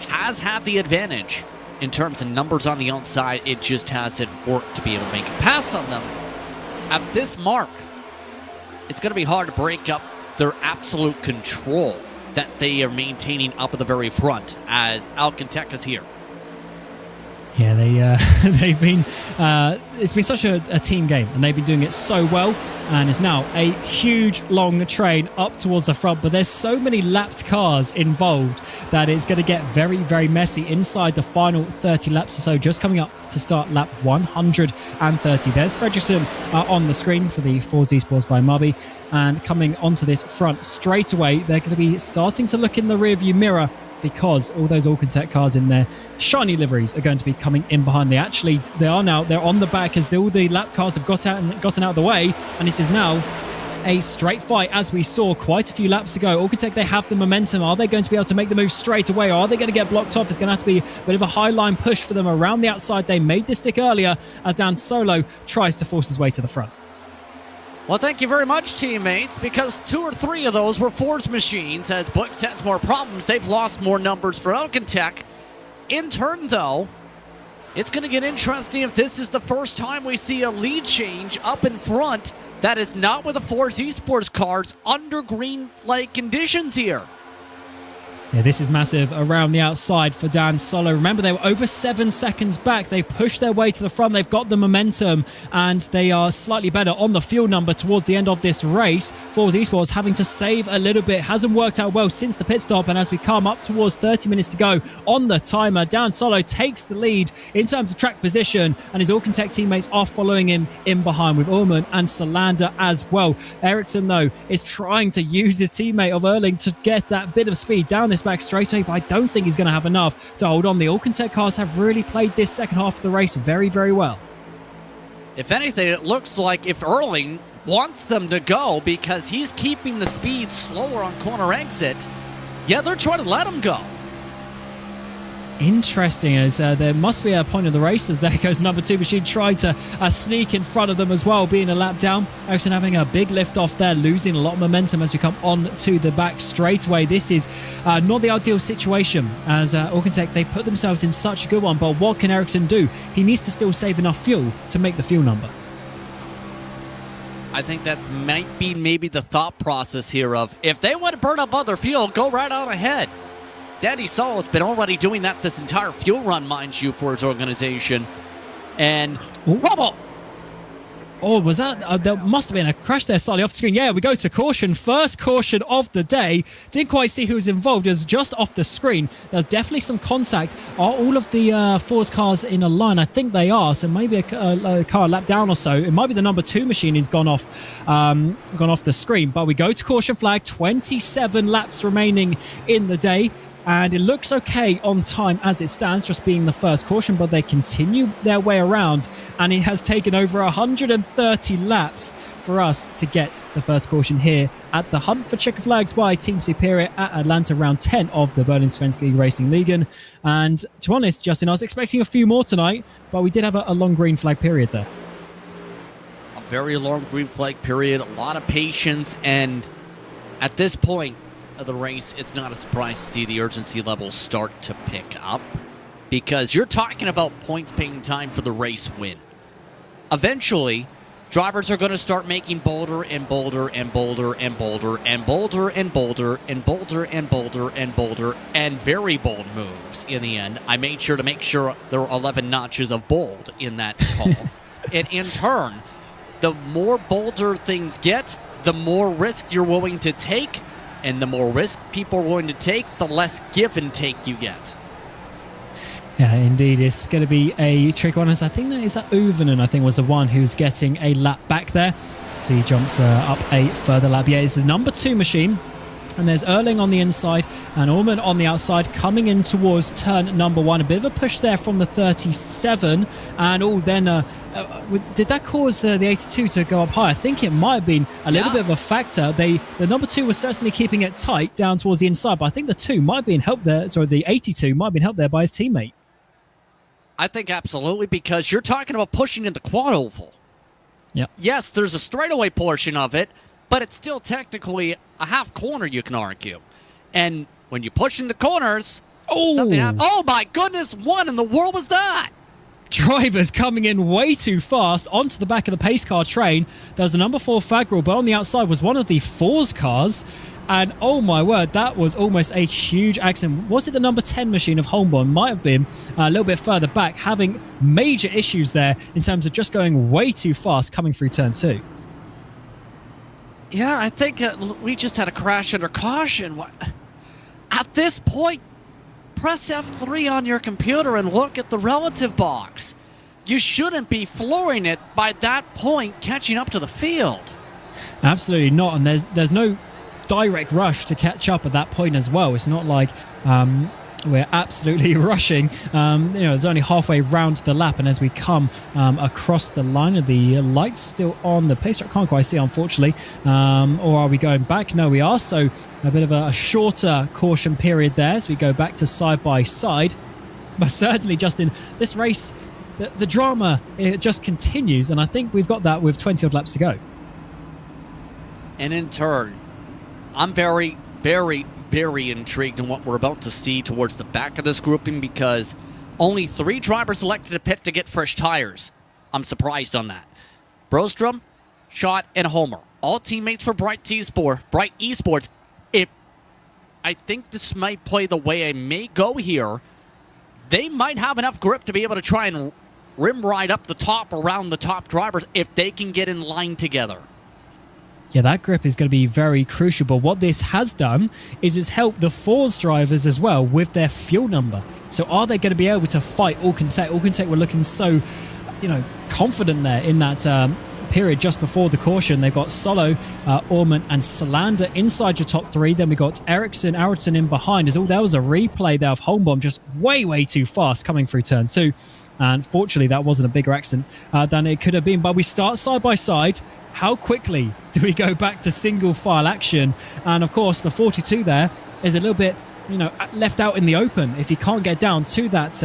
has had the advantage in terms of numbers on the outside, it just hasn't worked to be able to make a pass on them. At this mark, it's going to be hard to break up their absolute control that they are maintaining up at the very front as Alcantech is here. Yeah, they've been. It's been such a team game, and they've been doing it so well. And it's now a huge, long train up towards the front. But there's so many lapped cars involved that it's going to get very, very messy inside the final 30 laps or so. Just coming up to start lap 130. There's Fredrickson on the screen for the Force Esports by Mubby, and coming onto this front straight away. They're going to be starting to look in the rearview mirror, because all those Alcantech cars in their shiny liveries are going to be coming in behind. They're on the back as all the lap cars have gotten out of the way, and it is now a straight fight, as we saw quite a few laps ago. Alcantech, they have the momentum. Are they going to be able to make the move straight away, or are they going to get blocked off? It's going to have to be a bit of a high line push for them around the outside. They made this stick earlier as Dan Solo tries to force his way to the front. Well, thank you very much, teammates, because 2 or 3 of those were Force machines. As Books has more problems, they've lost more numbers for Alcantech. In turn, though, it's going to get interesting if this is the first time we see a lead change up in front that is not with the Force Esports cars under green light conditions here. Yeah, this is massive around the outside for Dan Solo. Remember, they were over 7 seconds back. They've pushed their way to the front. They've got the momentum, and they are slightly better on the fuel number towards the end of this race. Force Esports having to save a little bit. Hasn't worked out well since the pit stop, and as we come up towards 30 minutes to go on the timer, Dan Solo takes the lead in terms of track position, and his Alcantech teammates are following him in behind with Ullman and Salander as well. Ericsson, though, is trying to use his teammate of Erling to get that bit of speed down this back straightaway, but I don't think he's going to have enough to hold on. The Alcantech cars have really played this second half of the race very, very well. If anything, it looks like if Erling wants them to go because he's keeping the speed slower on corner exit, yeah, they're trying to let him go. Interesting, as there must be a point of the race as there goes number 2 machine trying to sneak in front of them as well, being a lap down. Ericsson having a big lift off there, losing a lot of momentum as we come on to the back straight away. This is not the ideal situation, as Alcantech, they put themselves in such a good one, but what can Ericsson do? He needs to still save enough fuel to make the fuel number. I think that might be maybe the thought process here of, if they want to burn up other fuel, go right on ahead. Daddy Solo's been already doing that this entire fuel run, mind you, for his organization. And wobble! Oh, was that? There must have been a crash there slightly off the screen. Yeah, we go to caution. First caution of the day. Didn't quite see who was involved. It was just off the screen. There's definitely some contact. Are all of the Force cars in a line? I think they are. So maybe a car a lap down or so. It might be the number 2 machine who's gone off the screen. But we go to caution flag. 27 laps remaining in the day. And it looks okay on time as it stands, just being the first caution, but they continue their way around, and it has taken over 130 laps for us to get the first caution here at the hunt for checker flags by Team Superior at Atlanta, round 10 of the Bohlin Svenska Eracingligan. And to be honest, Justin, I was expecting a few more tonight, but we did have a long green flag period there. A very long green flag period, a lot of patience, and at this point of the race, it's not a surprise to see the urgency levels start to pick up, because you're talking about points paying time for the race win. Eventually, drivers are going to start making bolder and bolder and bolder and bolder and bolder and bolder and bolder and bolder and bolder and very bold moves in the end. I made sure to make sure there were 11 notches of bold in that call. And in turn, the more bolder things get, the more risk you're willing to take. And the more risk people are willing to take, the less give and take you get. Yeah, indeed. It's going to be a tricky one. As I think that is Uvenen, I think, was the one who's getting a lap back there. So he jumps up a further lap. Yeah, it's the number 2 machine. And there's Erling on the inside and Orman on the outside coming in towards turn number 1. A bit of a push there from the 37. And then did that cause the 82 to go up high? I think it might have been a little bit of a factor. The number 2 was certainly keeping it tight down towards the inside, but I think the 2 might have been helped there. Sorry, the 82 might have been helped there by his teammate. I think absolutely, because you're talking about pushing in the quad oval. Yeah. Yes, there's a straightaway portion of it, but it's still technically a half corner, you can argue. And when you push in the corners, something happens. Oh my goodness, what in the world was that? Drivers coming in way too fast onto the back of the pace car train. There was a number 4 Fagral, but on the outside was one of the Force cars. And oh my word, that was almost a huge accident. Was it the number 10 machine of Holmborn? Might have been a little bit further back, having major issues there in terms of just going way too fast coming through turn 2. Yeah, I think we just had a crash under caution. At this point, press F3 on your computer and look at the relative box. You shouldn't be flooring it by that point, catching up to the field. Absolutely not, and there's no direct rush to catch up at that point as well. It's not like we're absolutely rushing. It's only halfway round the lap, and as we come across the line, the light's still on. The pace track can't quite see, unfortunately. Or are we going back? No, we are. So a bit of a shorter caution period there as we go back to side by side. But certainly, Justin, this race, the drama, it just continues, and I think we've got that with 20 odd laps to go. And in turn, I'm very, very, very intrigued in what we're about to see towards the back of this grouping, because only 3 drivers elected to pit to get fresh tires. I'm surprised on that. Brostrom, Schott, and Homer, all teammates for Bright Esports. I think this might play the way I may go here. They might have enough grip to be able to try and rim ride up the top around the top drivers if they can get in line together. Yeah, that grip is going to be very crucial. But what this has done is it's helped the Force drivers as well with their fuel number. So are they going to be able to fight Alcantech? Alcantech were looking so, confident there in that period just before the caution. They've got Solo, Orman, and Salander inside your top 3. Then we got Ericsson in behind. There was a replay there of Holmbom just way, way too fast coming through turn 2. And fortunately, that wasn't a bigger accident than it could have been. But we start side by side. How quickly do we go back to single file action? And of course, the 42 there is a little bit, left out in the open. If you can't get down to that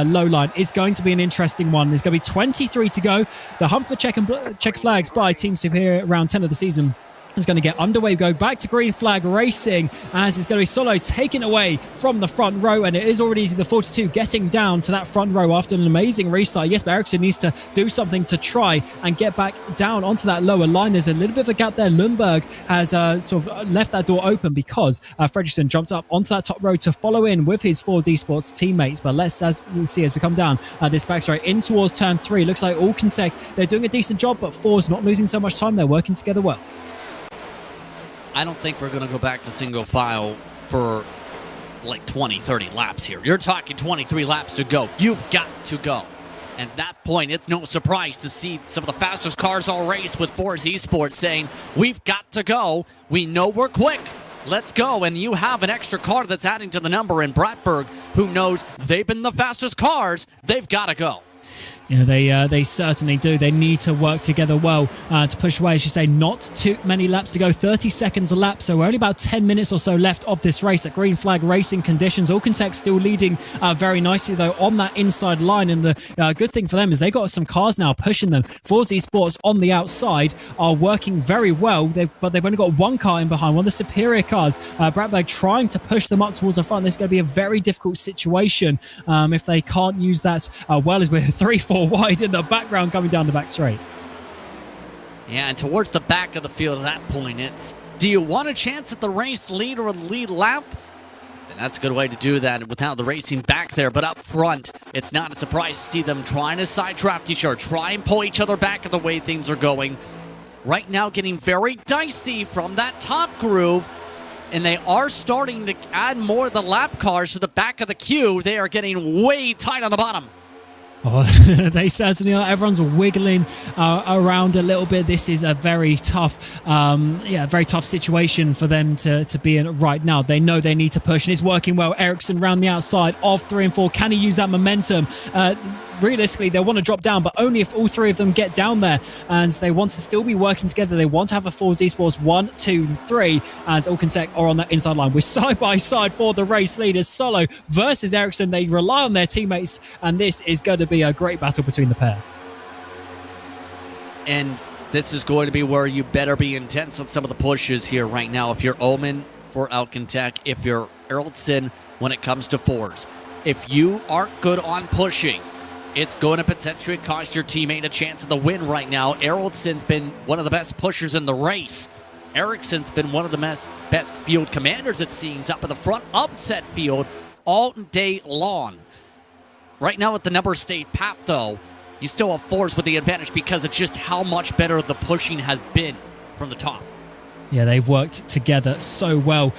low line, it's going to be an interesting one. There's going to be 23 to go. The hunt for check flags by Team Superior, round 10 of the season. is going to get underway. Go back to green flag racing as it's going to be Solo taken away from the front row, and it is already the 42 getting down to that front row after an amazing restart. Yes, but Ericsson needs to do something to try and get back down onto that lower line. There's a little bit of a gap there. Lundberg has sort of left that door open because Fredriksson jumped up onto that top row to follow in with his Forza Esports teammates. But let's see as we come down this back straight in towards turn 3. Looks like all Consec, they're doing a decent job, but For's not losing so much time. They're working together well. I don't think we're going to go back to single file for like 20, 30 laps here. You're talking 23 laps to go. You've got to go. And at that point, it's no surprise to see some of the fastest cars all race with Forza Esports saying, we've got to go. We know we're quick. Let's go. And you have an extra car that's adding to the number in Bratberg, who knows they've been the fastest cars. They've got to go. Yeah, they certainly do. They need to work together well to push away. As you say, not too many laps to go, 30 seconds a lap, so we're only about 10 minutes or so left of this race at green flag racing conditions. Alcantech still leading very nicely, though, on that inside line, and the good thing for them is they got some cars now pushing them. Forza Esports on the outside are working very well, but they've only got one car in behind, one of the superior cars. Bratberg trying to push them up towards the front. This is going to be a very difficult situation if they can't use that well, as we're 3-4 wide in the background coming down the back straight. Yeah, and towards the back of the field at that point, it's, do you want a chance at the race lead or the lead lap? And that's a good way to do that without the racing back there. But up front, it's not a surprise to see them trying to side draft each other, try and pull each other back at the way things are going. Right now, getting very dicey from that top groove. And they are starting to add more of the lap cars to the back of the queue. They are getting way tight on the bottom. Oh, they certainly are. Everyone's wiggling around a little bit. This is a very tough, very tough situation for them to be in right now. They know they need to push, and it's working well. Ericsson round the outside of 3 and 4. Can he use that momentum? Realistically, they want to drop down, but only if all 3 of them get down there, and they want to still be working together. They want to have a Forza Esports 1, 2, and 3 as Alcantech are on that inside line. We're side by side for the race leaders. Solo versus Ericsson. They rely on their teammates, and this is going to be a great battle between the pair. And this is going to be where you better be intense on some of the pushes here right now. If you're Omen for Alcantech, if you're Erldson when it comes to Forza, if you aren't good on pushing, it's going to potentially cost your teammate a chance at the win right now. Erldson's been one of the best pushers in the race. Ericsson's been one of the best field commanders, it seems, up at the front of set field all day long. Right now at the number state path, though, you still have Forza with the advantage because of just how much better the pushing has been from the top. Yeah, they've worked together so well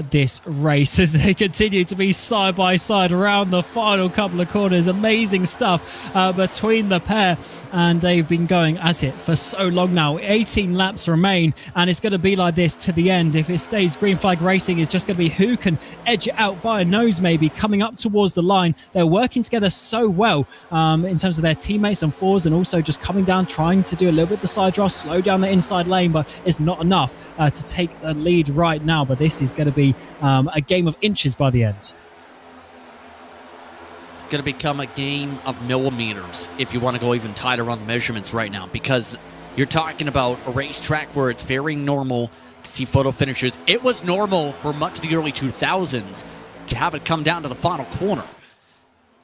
this race as they continue to be side by side around the final couple of corners. Amazing stuff between the pair, and they've been going at it for so long now. 18 laps remain, and it's going to be like this to the end. If it stays green flag racing, it's just going to be who can edge it out by a nose, maybe, coming up towards the line. They're working together so well in terms of their teammates and fours, and also just coming down, trying to do a little bit of the side draft, slow down the inside lane, but it's not enough to take the lead right now. But this is going to be a game of inches by the end. It's going to become a game of millimeters if you want to go even tighter on the measurements right now, because you're talking about a racetrack where it's very normal to see photo finishes. It was normal for much of the early 2000s to have it come down to the final corner.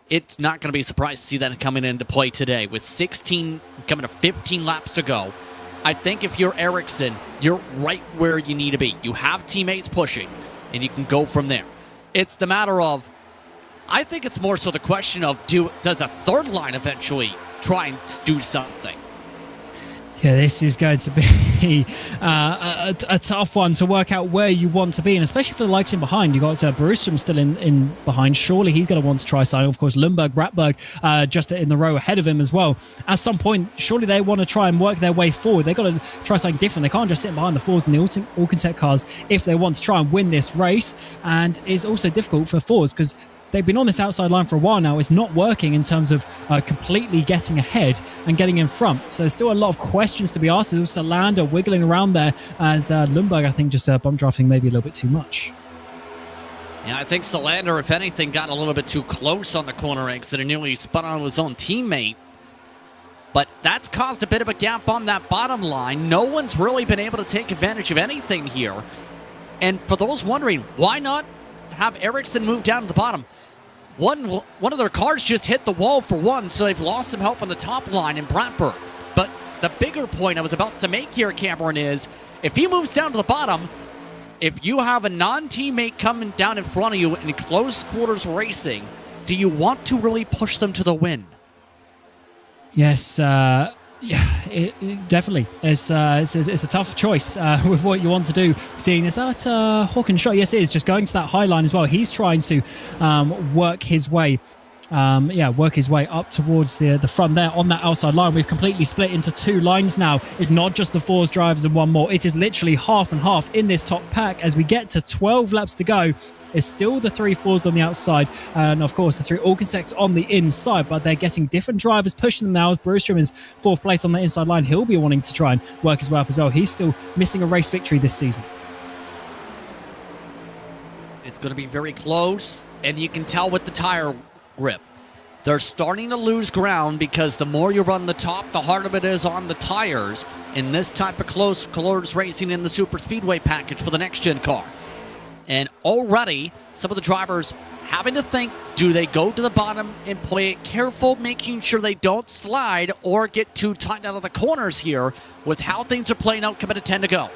It's not going to be a surprise to see that coming into play today with 16 coming to 15 laps to go. I think if you're Ericsson, you're right where you need to be. You have teammates pushing, and you can go from there. It's the matter of, I think it's more so the question of, does a third line eventually try and do something? Yeah, this is going to be a tough one to work out where you want to be, and especially for the likes in behind. You've got Brewstrom still in behind. Surely he's going to want to try something. Of course, Lundberg, Bratberg just in the row ahead of him as well. At some point, surely they want to try and work their way forward. They've got to try something different. They can't just sit behind the Fords and the Alcantech cars if they want to try and win this race. And it's also difficult for Fords because they've been on this outside line for a while now. It's not working in terms of completely getting ahead and getting in front. So there's still a lot of questions to be asked. There's also Lander wiggling around there as Lundberg, I think, just bump drafting maybe a little bit too much. Yeah, I think Salander, if anything, got a little bit too close on the corner exit and nearly spun on his own teammate. But that's caused a bit of a gap on that bottom line. No one's really been able to take advantage of anything here. And for those wondering, why not have Ericsson move down to the bottom? One of their cars just hit the wall for one, so they've lost some help on the top line in Bratburg. But the bigger point I was about to make here, Cameron, is if he moves down to the bottom, if you have a non-teammate coming down in front of you in close quarters racing, do you want to really push them to the win? Yes, it definitely. It's a tough choice with what you want to do. Seeing, is that Hawkins' shot? Yes, it is. Just going to that high line as well. He's trying to work his way. Work his way up towards the front there on that outside line. We've completely split into two lines now. It's not just the Force drivers and one more. It is literally half and half in this top pack as we get to 12 laps to go. It's still the 3 Fords on the outside and, of course, the 3 Alcantechs on the inside, but they're getting different drivers pushing them now. As Brewstrom is 4th place on the inside line, he'll be wanting to try and work his way up as well. He's still missing a race victory this season. It's going to be very close, and you can tell with the tire grip. They're starting to lose ground because the more you run the top, the harder it is on the tires in this type of close quarters racing in the Super Speedway package for the next-gen car. And already, some of the drivers having to think, do they go to the bottom and play it careful, making sure they don't slide or get too tight out of the corners here with how things are playing out coming to 10 to go.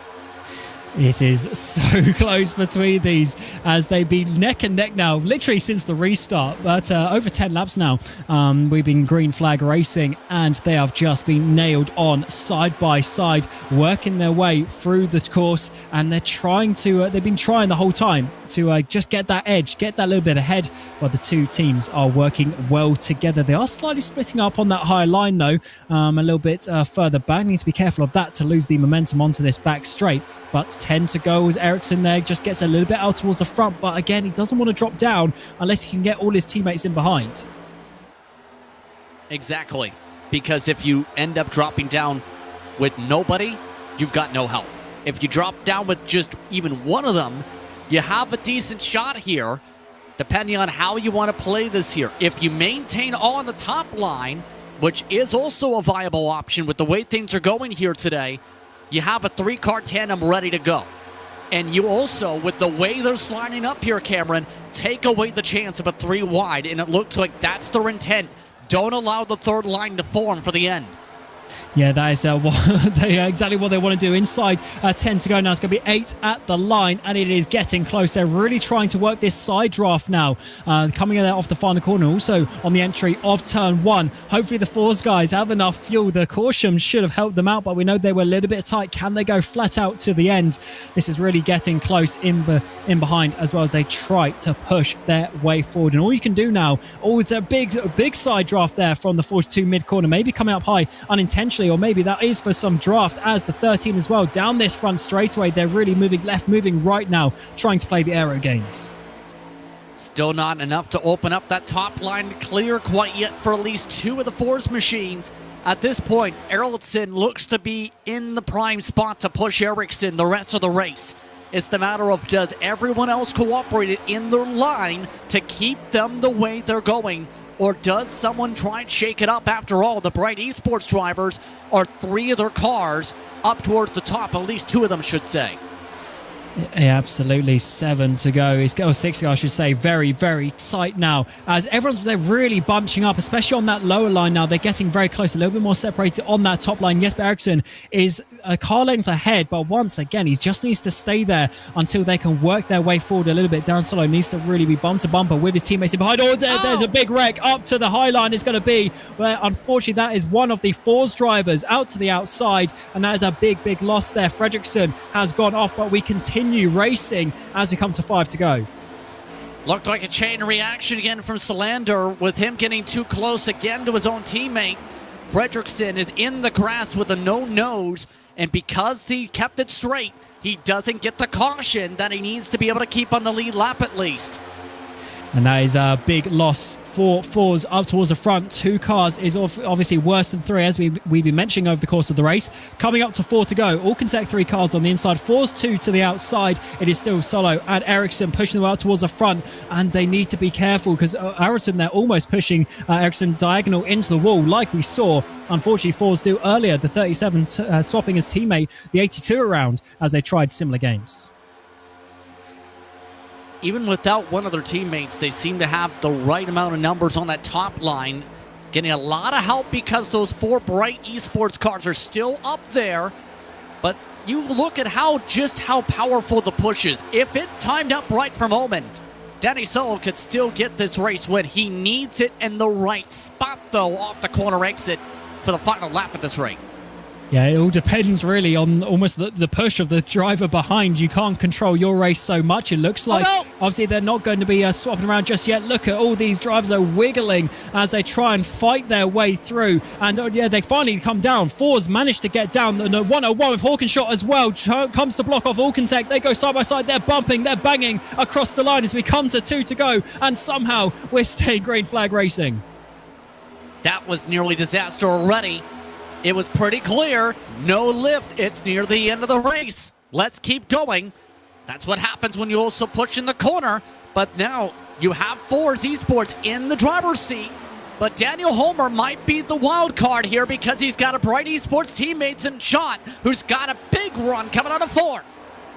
It is so close between these as they've been neck and neck now, literally since the restart. But over 10 laps now, we've been green flag racing and they have just been nailed on side by side, working their way through the course. And they're trying to, they've been trying the whole time to just get that edge, get that little bit ahead. But the two teams are working well together. They are slightly splitting up on that high line though, a little bit further back. Need to be careful of that to lose the momentum onto this back straight. But 10 to go as Ericsson there just gets a little bit out towards the front, but again, he doesn't want to drop down unless he can get all his teammates in behind. Exactly, because if you end up dropping down with nobody, you've got no help. If you drop down with just even one of them, you have a decent shot here, depending on how you want to play this here. If you maintain all on the top line, which is also a viable option with the way things are going here today, you have a 3-car tandem ready to go. And you also, with the way they're sliding up here, Cameron, take away the chance of a 3 wide, and it looks like that's their intent. Don't allow the third line to form for the end. Yeah, that is exactly what they want to do. Inside 10 to go now. It's going to be 8 at the line, and it is getting close. They're really trying to work this side draft now. Coming in there off the final corner, also on the entry of turn 1. Hopefully the Force guys have enough fuel. The caution should have helped them out, but we know they were a little bit tight. Can they go flat out to the end? This is really getting close in behind, as well as they try to push their way forward. And all you can do now, it's a big side draft there from the 42 mid corner, maybe coming up high unintentionally, or maybe that is for some draft as the 13 as well. Down this front straightaway, they're really moving left, moving right now, trying to play the aero games. Still not enough to open up that top line clear quite yet for at least 2 of the Force machines. At this point, Erlandson looks to be in the prime spot to push Ericsson the rest of the race. It's the matter of, does everyone else cooperate in their line to keep them the way they're going? Or does someone try and shake it up? After all, the Bright Esports drivers are 3 of their cars up towards the top, at least 2 of them should say. Yeah, absolutely. 7 to go. 6 to go, I should say. Very, very tight now. As they're really bunching up, especially on that lower line now. They're getting very close, a little bit more separated on that top line. Jesper Eriksson is a car length ahead, but once again, he just needs to stay there until they can work their way forward a little bit. Dan Solo needs to really be bumper to bumper with his teammates in behind. There's a big wreck up to the high line. It's going to be where, unfortunately, that is one of the Force drivers out to the outside, and that is a big, big loss there. Fredriksson has gone off, but we continue racing as we come to 5 to go. Looked like a chain reaction again from Solander with him getting too close again to his own teammate. Fredriksson is in the grass with a no nose, and because he kept it straight, he doesn't get the caution that he needs to be able to keep on the lead lap at least. And that is a big loss for Fours up towards the front. 2 cars is obviously worse than 3, as we've been mentioning over the course of the race. Coming up to 4 to go. Alcantech 3 cars on the inside. Fours 2 to the outside. It is still Solo and Ericsson pushing them out towards the front. And they need to be careful because Ericsson, they're almost pushing Ericsson diagonal into the wall like we saw. Unfortunately, Fours do earlier. The 37 swapping his teammate, the 82 around, as they tried similar games. Even without one of their teammates, they seem to have the right amount of numbers on that top line. Getting a lot of help because those 4 Bright Esports cars are still up there. But you look at how powerful the push is. If it's timed up right from Omen, Danny Solo could still get this race win. He needs it in the right spot, though, off the corner exit for the final lap at this rate. Yeah, it all depends really on almost the push of the driver behind. You can't control your race so much. It looks like obviously they're not going to be swapping around just yet. Look at all these drivers are wiggling as they try and fight their way through. And yeah, they finally come down. Fours managed to get down. The 101 with Hawkenshot as well comes to block off Alcantech. They go side by side. They're bumping. They're banging across the line as we come to 2 to go. And somehow we're staying green flag racing. That was nearly disaster already. It was pretty clear. No lift. It's near the end of the race. Let's keep going. That's what happens when you also push in the corner. But now you have Fours Esports in the driver's seat. But Daniel Homer might be the wild card here because he's got a Bright Esports teammates in Shot, who's got a big run coming out of 4.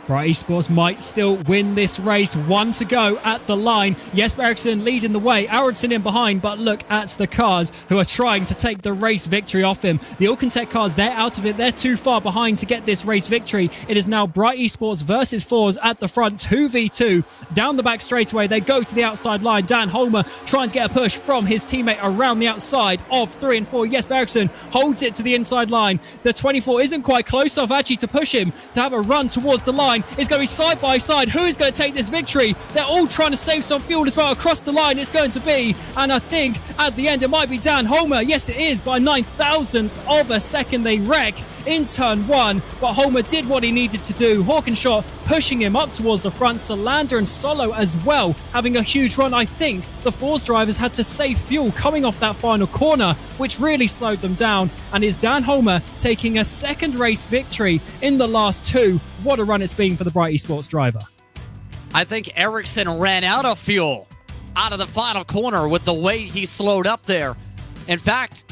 Bright Esports might still win this race. 1 to go at the line. Jesper Eriksson leading the way. Aronson in behind, but look at the cars who are trying to take the race victory off him. The Alcantech cars, they're out of it. They're too far behind to get this race victory. It is now Bright Esports versus Fours at the front. 2v2. Down the back straightaway, they go to the outside line. Dan Holmer trying to get a push from his teammate around the outside of 3 and 4. Jesper Eriksson holds it to the inside line. The 24 isn't quite close enough actually to push him to have a run towards the line. It's going to be side by side. Who is going to take this victory? They're all trying to save some fuel as well. Across the line it's going to be, and I think at the end it might be Dan Homer. Yes, it is. By 9,000ths of a second they wreck in turn 1, but Homer did what he needed to do. Hawkenshot pushing him up towards the front. Salander and Solo as well having a huge run. I think the Fours drivers had to save fuel coming off that final corner, which really slowed them down, and is Dan Homer taking a second race victory in the last 2. What a run it's been for the Bright Esports driver. I think Ericsson ran out of fuel out of the final corner with the way he slowed up there. In fact,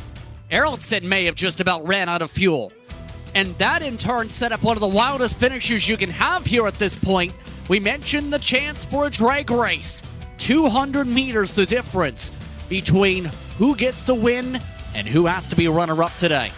Ericsson may have just about ran out of fuel. And that in turn set up one of the wildest finishes you can have here at this point. We mentioned the chance for a drag race. 200 meters the difference between who gets the win and who has to be runner-up today.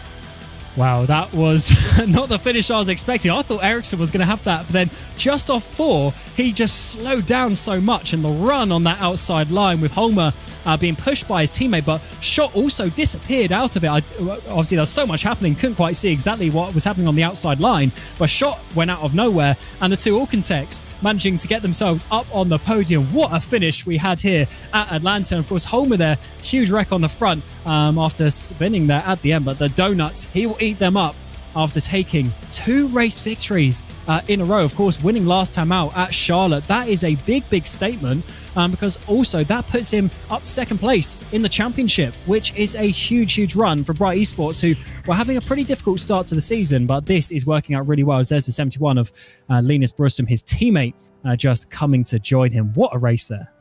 Wow, that was not the finish I was expecting. I thought Ericsson was going to have that, but then just off 4, he just slowed down so much. And the run on that outside line with Homer being pushed by his teammate, but Shot also disappeared out of it. Obviously, there was so much happening, couldn't quite see exactly what was happening on the outside line, but Shot went out of nowhere, and the 2 Alcantechs managing to get themselves up on the podium. What a finish we had here at Atlanta. And of course, Homer there, huge wreck on the front after spinning there at the end, but the donuts, he will eat them up after taking 2 race victories in a row. Of course, winning last time out at Charlotte. That is a big statement because also that puts him up 2nd place in the championship, which is a huge run for Bright Esports, who were having a pretty difficult start to the season, but this is working out really well as there's the 71 of Linus Brustum, his teammate, just coming to join him. What a race there.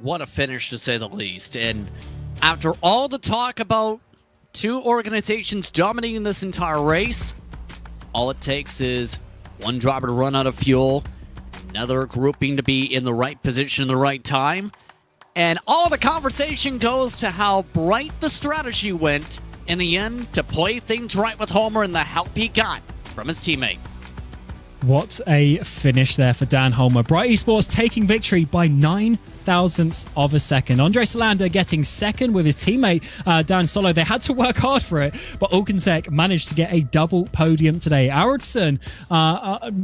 What a finish, to say the least. And after all the talk about 2 organizations dominating this entire race, all it takes is one driver to run out of fuel, another grouping to be in the right position at the right time, and all the conversation goes to how bright the strategy went in the end to play things right with Homer and the help he got from his teammate. What a finish there for Dan Homer. Bright Esports taking victory by 9,000ths of a second. Andre Salander getting 2nd with his teammate Dan Solo. They had to work hard for it, but Alcantech managed to get a double podium today. Aronson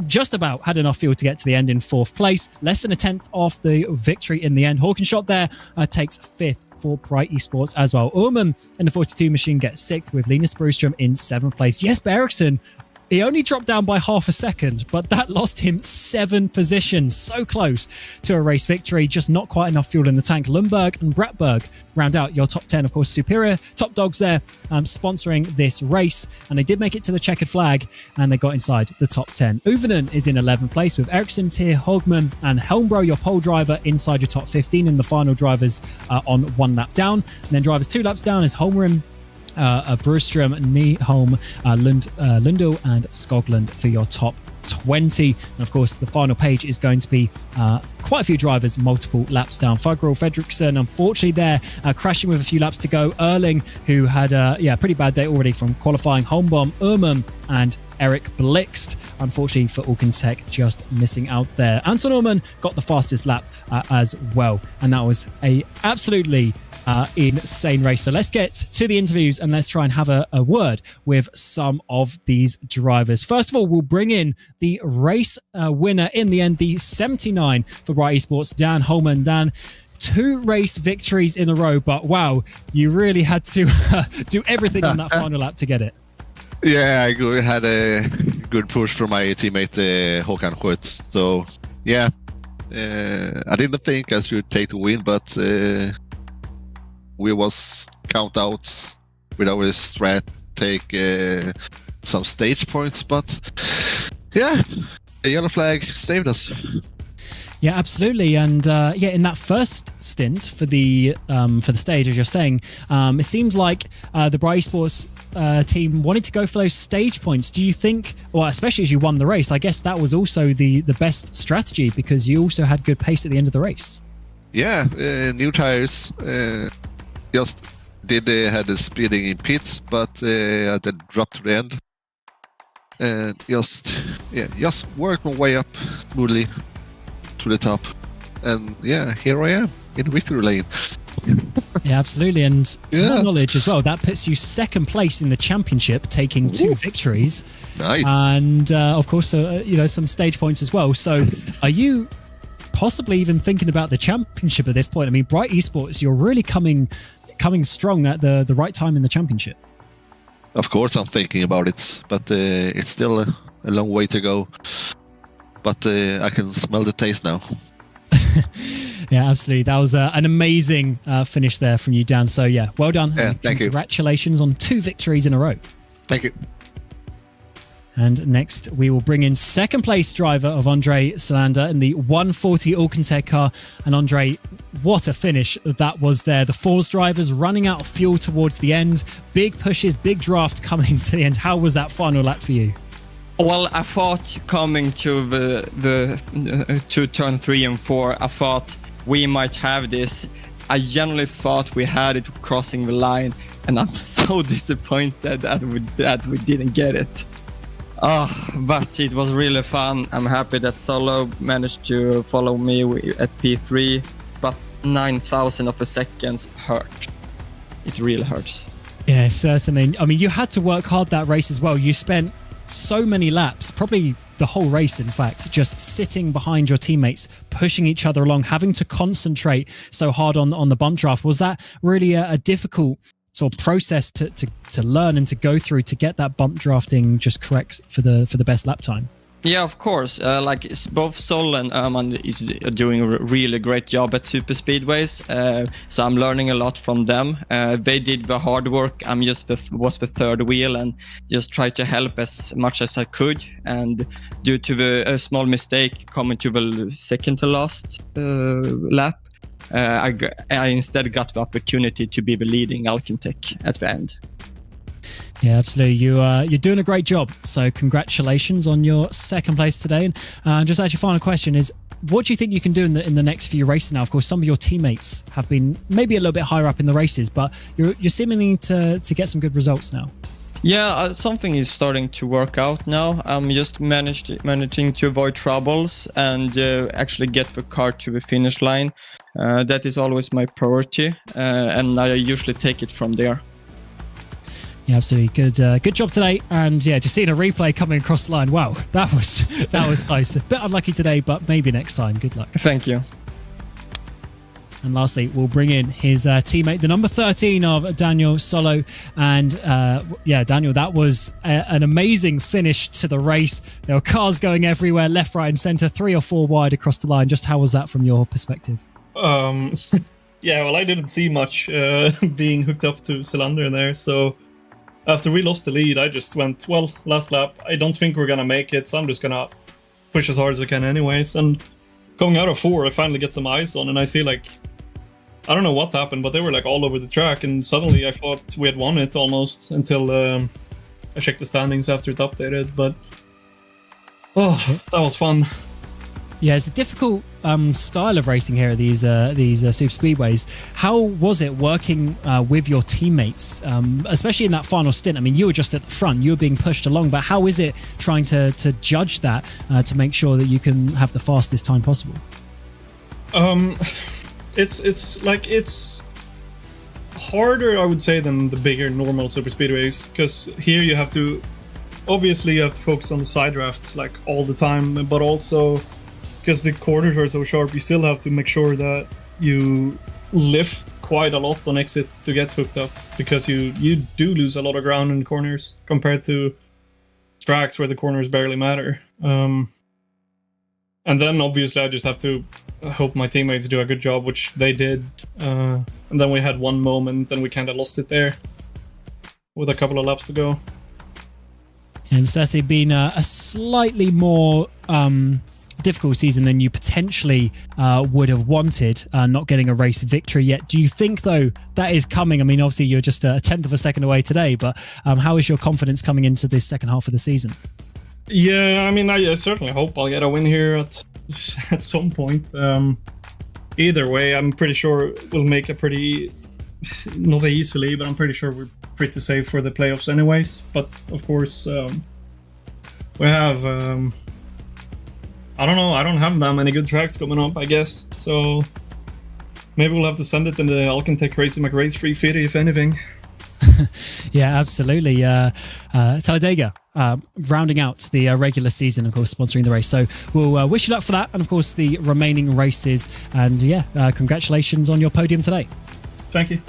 just about had enough fuel to get to the end in 4th place. Less than a 10th off the victory in the end. Hawkenshot there takes 5th for Bright Esports as well. Ullman in the 42 machine gets 6th with Linus Brustrom in 7th place. Jesper Eriksson He only dropped down by half a second, but that lost him 7 positions. So close to a race victory, just not quite enough fuel in the tank. Lundberg and Bratberg round out your top 10. Of course, Superior, top dogs there, sponsoring this race. And they did make it to the checkered flag, and they got inside the top 10. Uvenen is in 11th place with Ericsson, Tyr, Hogman, and Helmbro, your pole driver, inside your top 15. And the final drivers on 1 lap down. And then drivers 2 laps down is Holmgren, Brustrom, Nyholm, Lundell, and Skoglund for your top 20. And of course, the final page is going to be quite a few drivers multiple laps down. Fagerl, Fredriksson, unfortunately there, crashing with a few laps to go. Erling, who had a pretty bad day already from qualifying. Holmbaum, Uhrmann, and Eric Blixt, unfortunately for Alkentech, just missing out there. Anton Uhrmann got the fastest lap as well, and that was a absolutely insane race. So let's get to the interviews and let's try and have a word with some of these drivers. First of all, we'll bring in the race winner in the end, the 79 for Bright Esports, Dan Holman. Dan, 2 race victories in a row, but wow, you really had to do everything on that final lap to get it. Yeah, I had a good push from my teammate Håkan Skötz. So yeah, I didn't think I should take the win, but we was count outs with our strat, take some stage points, but yeah, the yellow flag saved us. Yeah, absolutely. And in that first stint for the stage, as you're saying, it seems like the Bright Esports team wanted to go for those stage points. Do you think, well, especially as you won the race, I guess that was also the best strategy because you also had good pace at the end of the race? Yeah, new tires. Just had the speeding in pits, but I then dropped to the end. And just worked my way up smoothly to the top. And yeah, here I am in the victory lane. Yeah, absolutely. And to my knowledge as well, that puts you 2nd place in the championship, taking 2 victories. Nice. And of course, some stage points as well. So are you possibly even thinking about the championship at this point? I mean, Bright Esports, you're really coming strong at the right time in the championship. Of course I'm thinking about it, but it's still a long way to go. But I can smell the taste now. Yeah, absolutely. That was an amazing finish there from you, Dan. So yeah, well done. Yeah, thank you. Congratulations on 2 victories in a row. Thank you. And next, we will bring in 2nd place driver of Andre Solander in the 140 Alkentech car. And Andre, what a finish that was there. The Force drivers running out of fuel towards the end. Big pushes, big draft coming to the end. How was that final lap for you? Well, I thought coming to to turn 3 and 4, I thought we might have this. I generally thought we had it crossing the line, and I'm so disappointed that we didn't get it. But it was really fun. I'm happy that Solo managed to follow me at P3, but 9,000 of a second hurt. It really hurts. Yeah, certainly. I mean, you had to work hard that race as well. You spent so many laps, probably the whole race, in fact, just sitting behind your teammates, pushing each other along, having to concentrate so hard on the bump draft. Was that really a difficult sort of process to learn and to go through to get that bump drafting just correct for the best lap time? Yeah, of course. Both Sol and Erman is doing a really great job at super speedways. So I'm learning a lot from them. They did the hard work. I'm just was the third wheel and just tried to help as much as I could. And due to the small mistake coming to the second to last lap, I instead got the opportunity to be the leading Alkentech at the end. Yeah, absolutely. You're doing a great job. So congratulations on your second place today. And just actually, final question is, what do you think you can do in the next few races now? Of course, some of your teammates have been maybe a little bit higher up in the races, but you're seeming to get some good results now. Yeah, something is starting to work out now. I'm just managing to avoid troubles and actually get the car to the finish line. That is always my priority, and I usually take it from there. Yeah, absolutely. Good job today. And yeah, just seeing a replay coming across the line. Wow, that was close. A bit unlucky today, but maybe next time. Good luck. Thank you. And lastly, we'll bring in his teammate, the number 13 of Daniel Solo. And Daniel, that was an amazing finish to the race. There were cars going everywhere, left, right, and center, 3 or 4 wide across the line. Just how was that from your perspective? Yeah, well, I didn't see much being hooked up to Selander there. So after we lost the lead, I just went, well, last lap, I don't think we're going to make it. So I'm just going to push as hard as I can anyways. And going out of 4, I finally get some eyes on, and I see like, I don't know what happened, but they were like all over the track. And suddenly I thought we had won it almost until I checked the standings after it updated. But that was fun. Yeah, it's a difficult style of racing here at these super speedways. How was it working with your teammates, especially in that final stint? I mean, you were just at the front, you were being pushed along, but how is it trying to judge that to make sure that you can have the fastest time possible? It's harder, I would say, than the bigger normal super speedways, because here you have to focus on the side drafts like all the time, but also because the corners are so sharp, you still have to make sure that you lift quite a lot on exit to get hooked up, because you do lose a lot of ground in corners compared to tracks where the corners barely matter. And then obviously I just have to hope my teammates do a good job, which they did. And then we had one moment and we kind of lost it there with a couple of laps to go. And it's certainly been a slightly more difficult season than you potentially would have wanted, not getting a race victory yet. Do you think, though, that is coming? I mean, obviously you're just a 10th of a second away today, but how is your confidence coming into this second half of the season? Yeah, I mean, I certainly hope I'll get a win here at some point. Either way, I'm pretty sure we'll make a pretty, not easily, but I'm pretty sure we're pretty safe for the playoffs anyways. But of course, we have I don't know, I don't have that many good tracks coming up, I guess. So maybe we'll have to send it in the Alcantech Racing McRace free feeder, if anything. Yeah, absolutely. Talladega rounding out the regular season, of course, sponsoring the race. So we'll wish you luck for that, and of course the remaining races. And congratulations on your podium today. Thank you.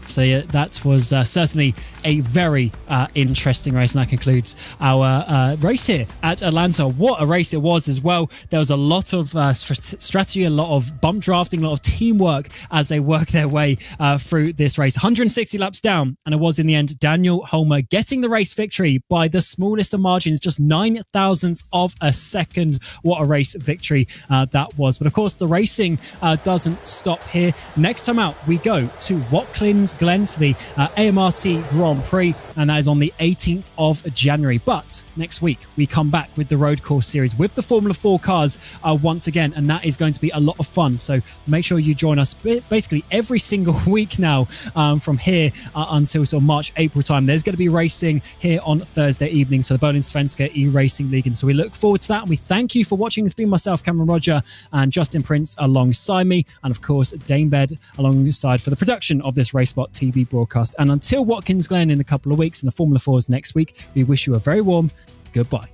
So that was certainly a very interesting race, and that concludes our race here at Atlanta. What a race it was as well. There was a lot of strategy, a lot of bump drafting, a lot of teamwork as they work their way through this race. 160 laps down, and it was in the end Daniel Holmer getting the race victory by the smallest of margins, just 9 thousandths of a second. What a race victory that was. But of course, the racing doesn't stop here. Next time out, we go to Watkins Glen for the AMRT Grand Prix, and that is on the 18th of January. But next week, we come back with the Road Course Series with the Formula 4 cars once again, and that is going to be a lot of fun. So make sure you join us basically every single week now from here until sort of March, April time. There's going to be racing here on Thursday evenings for the Bohlin Svenska Eracingligan. So we look forward to that, and we thank you for watching. It's been myself, Cameron Roger, and Justin Prince alongside me, and of course, Dane Bed alongside for the production of this RaceSpotTV broadcast. And until Watkins Glen in a couple of weeks and the Formula 4s next week, we wish you a very warm goodbye.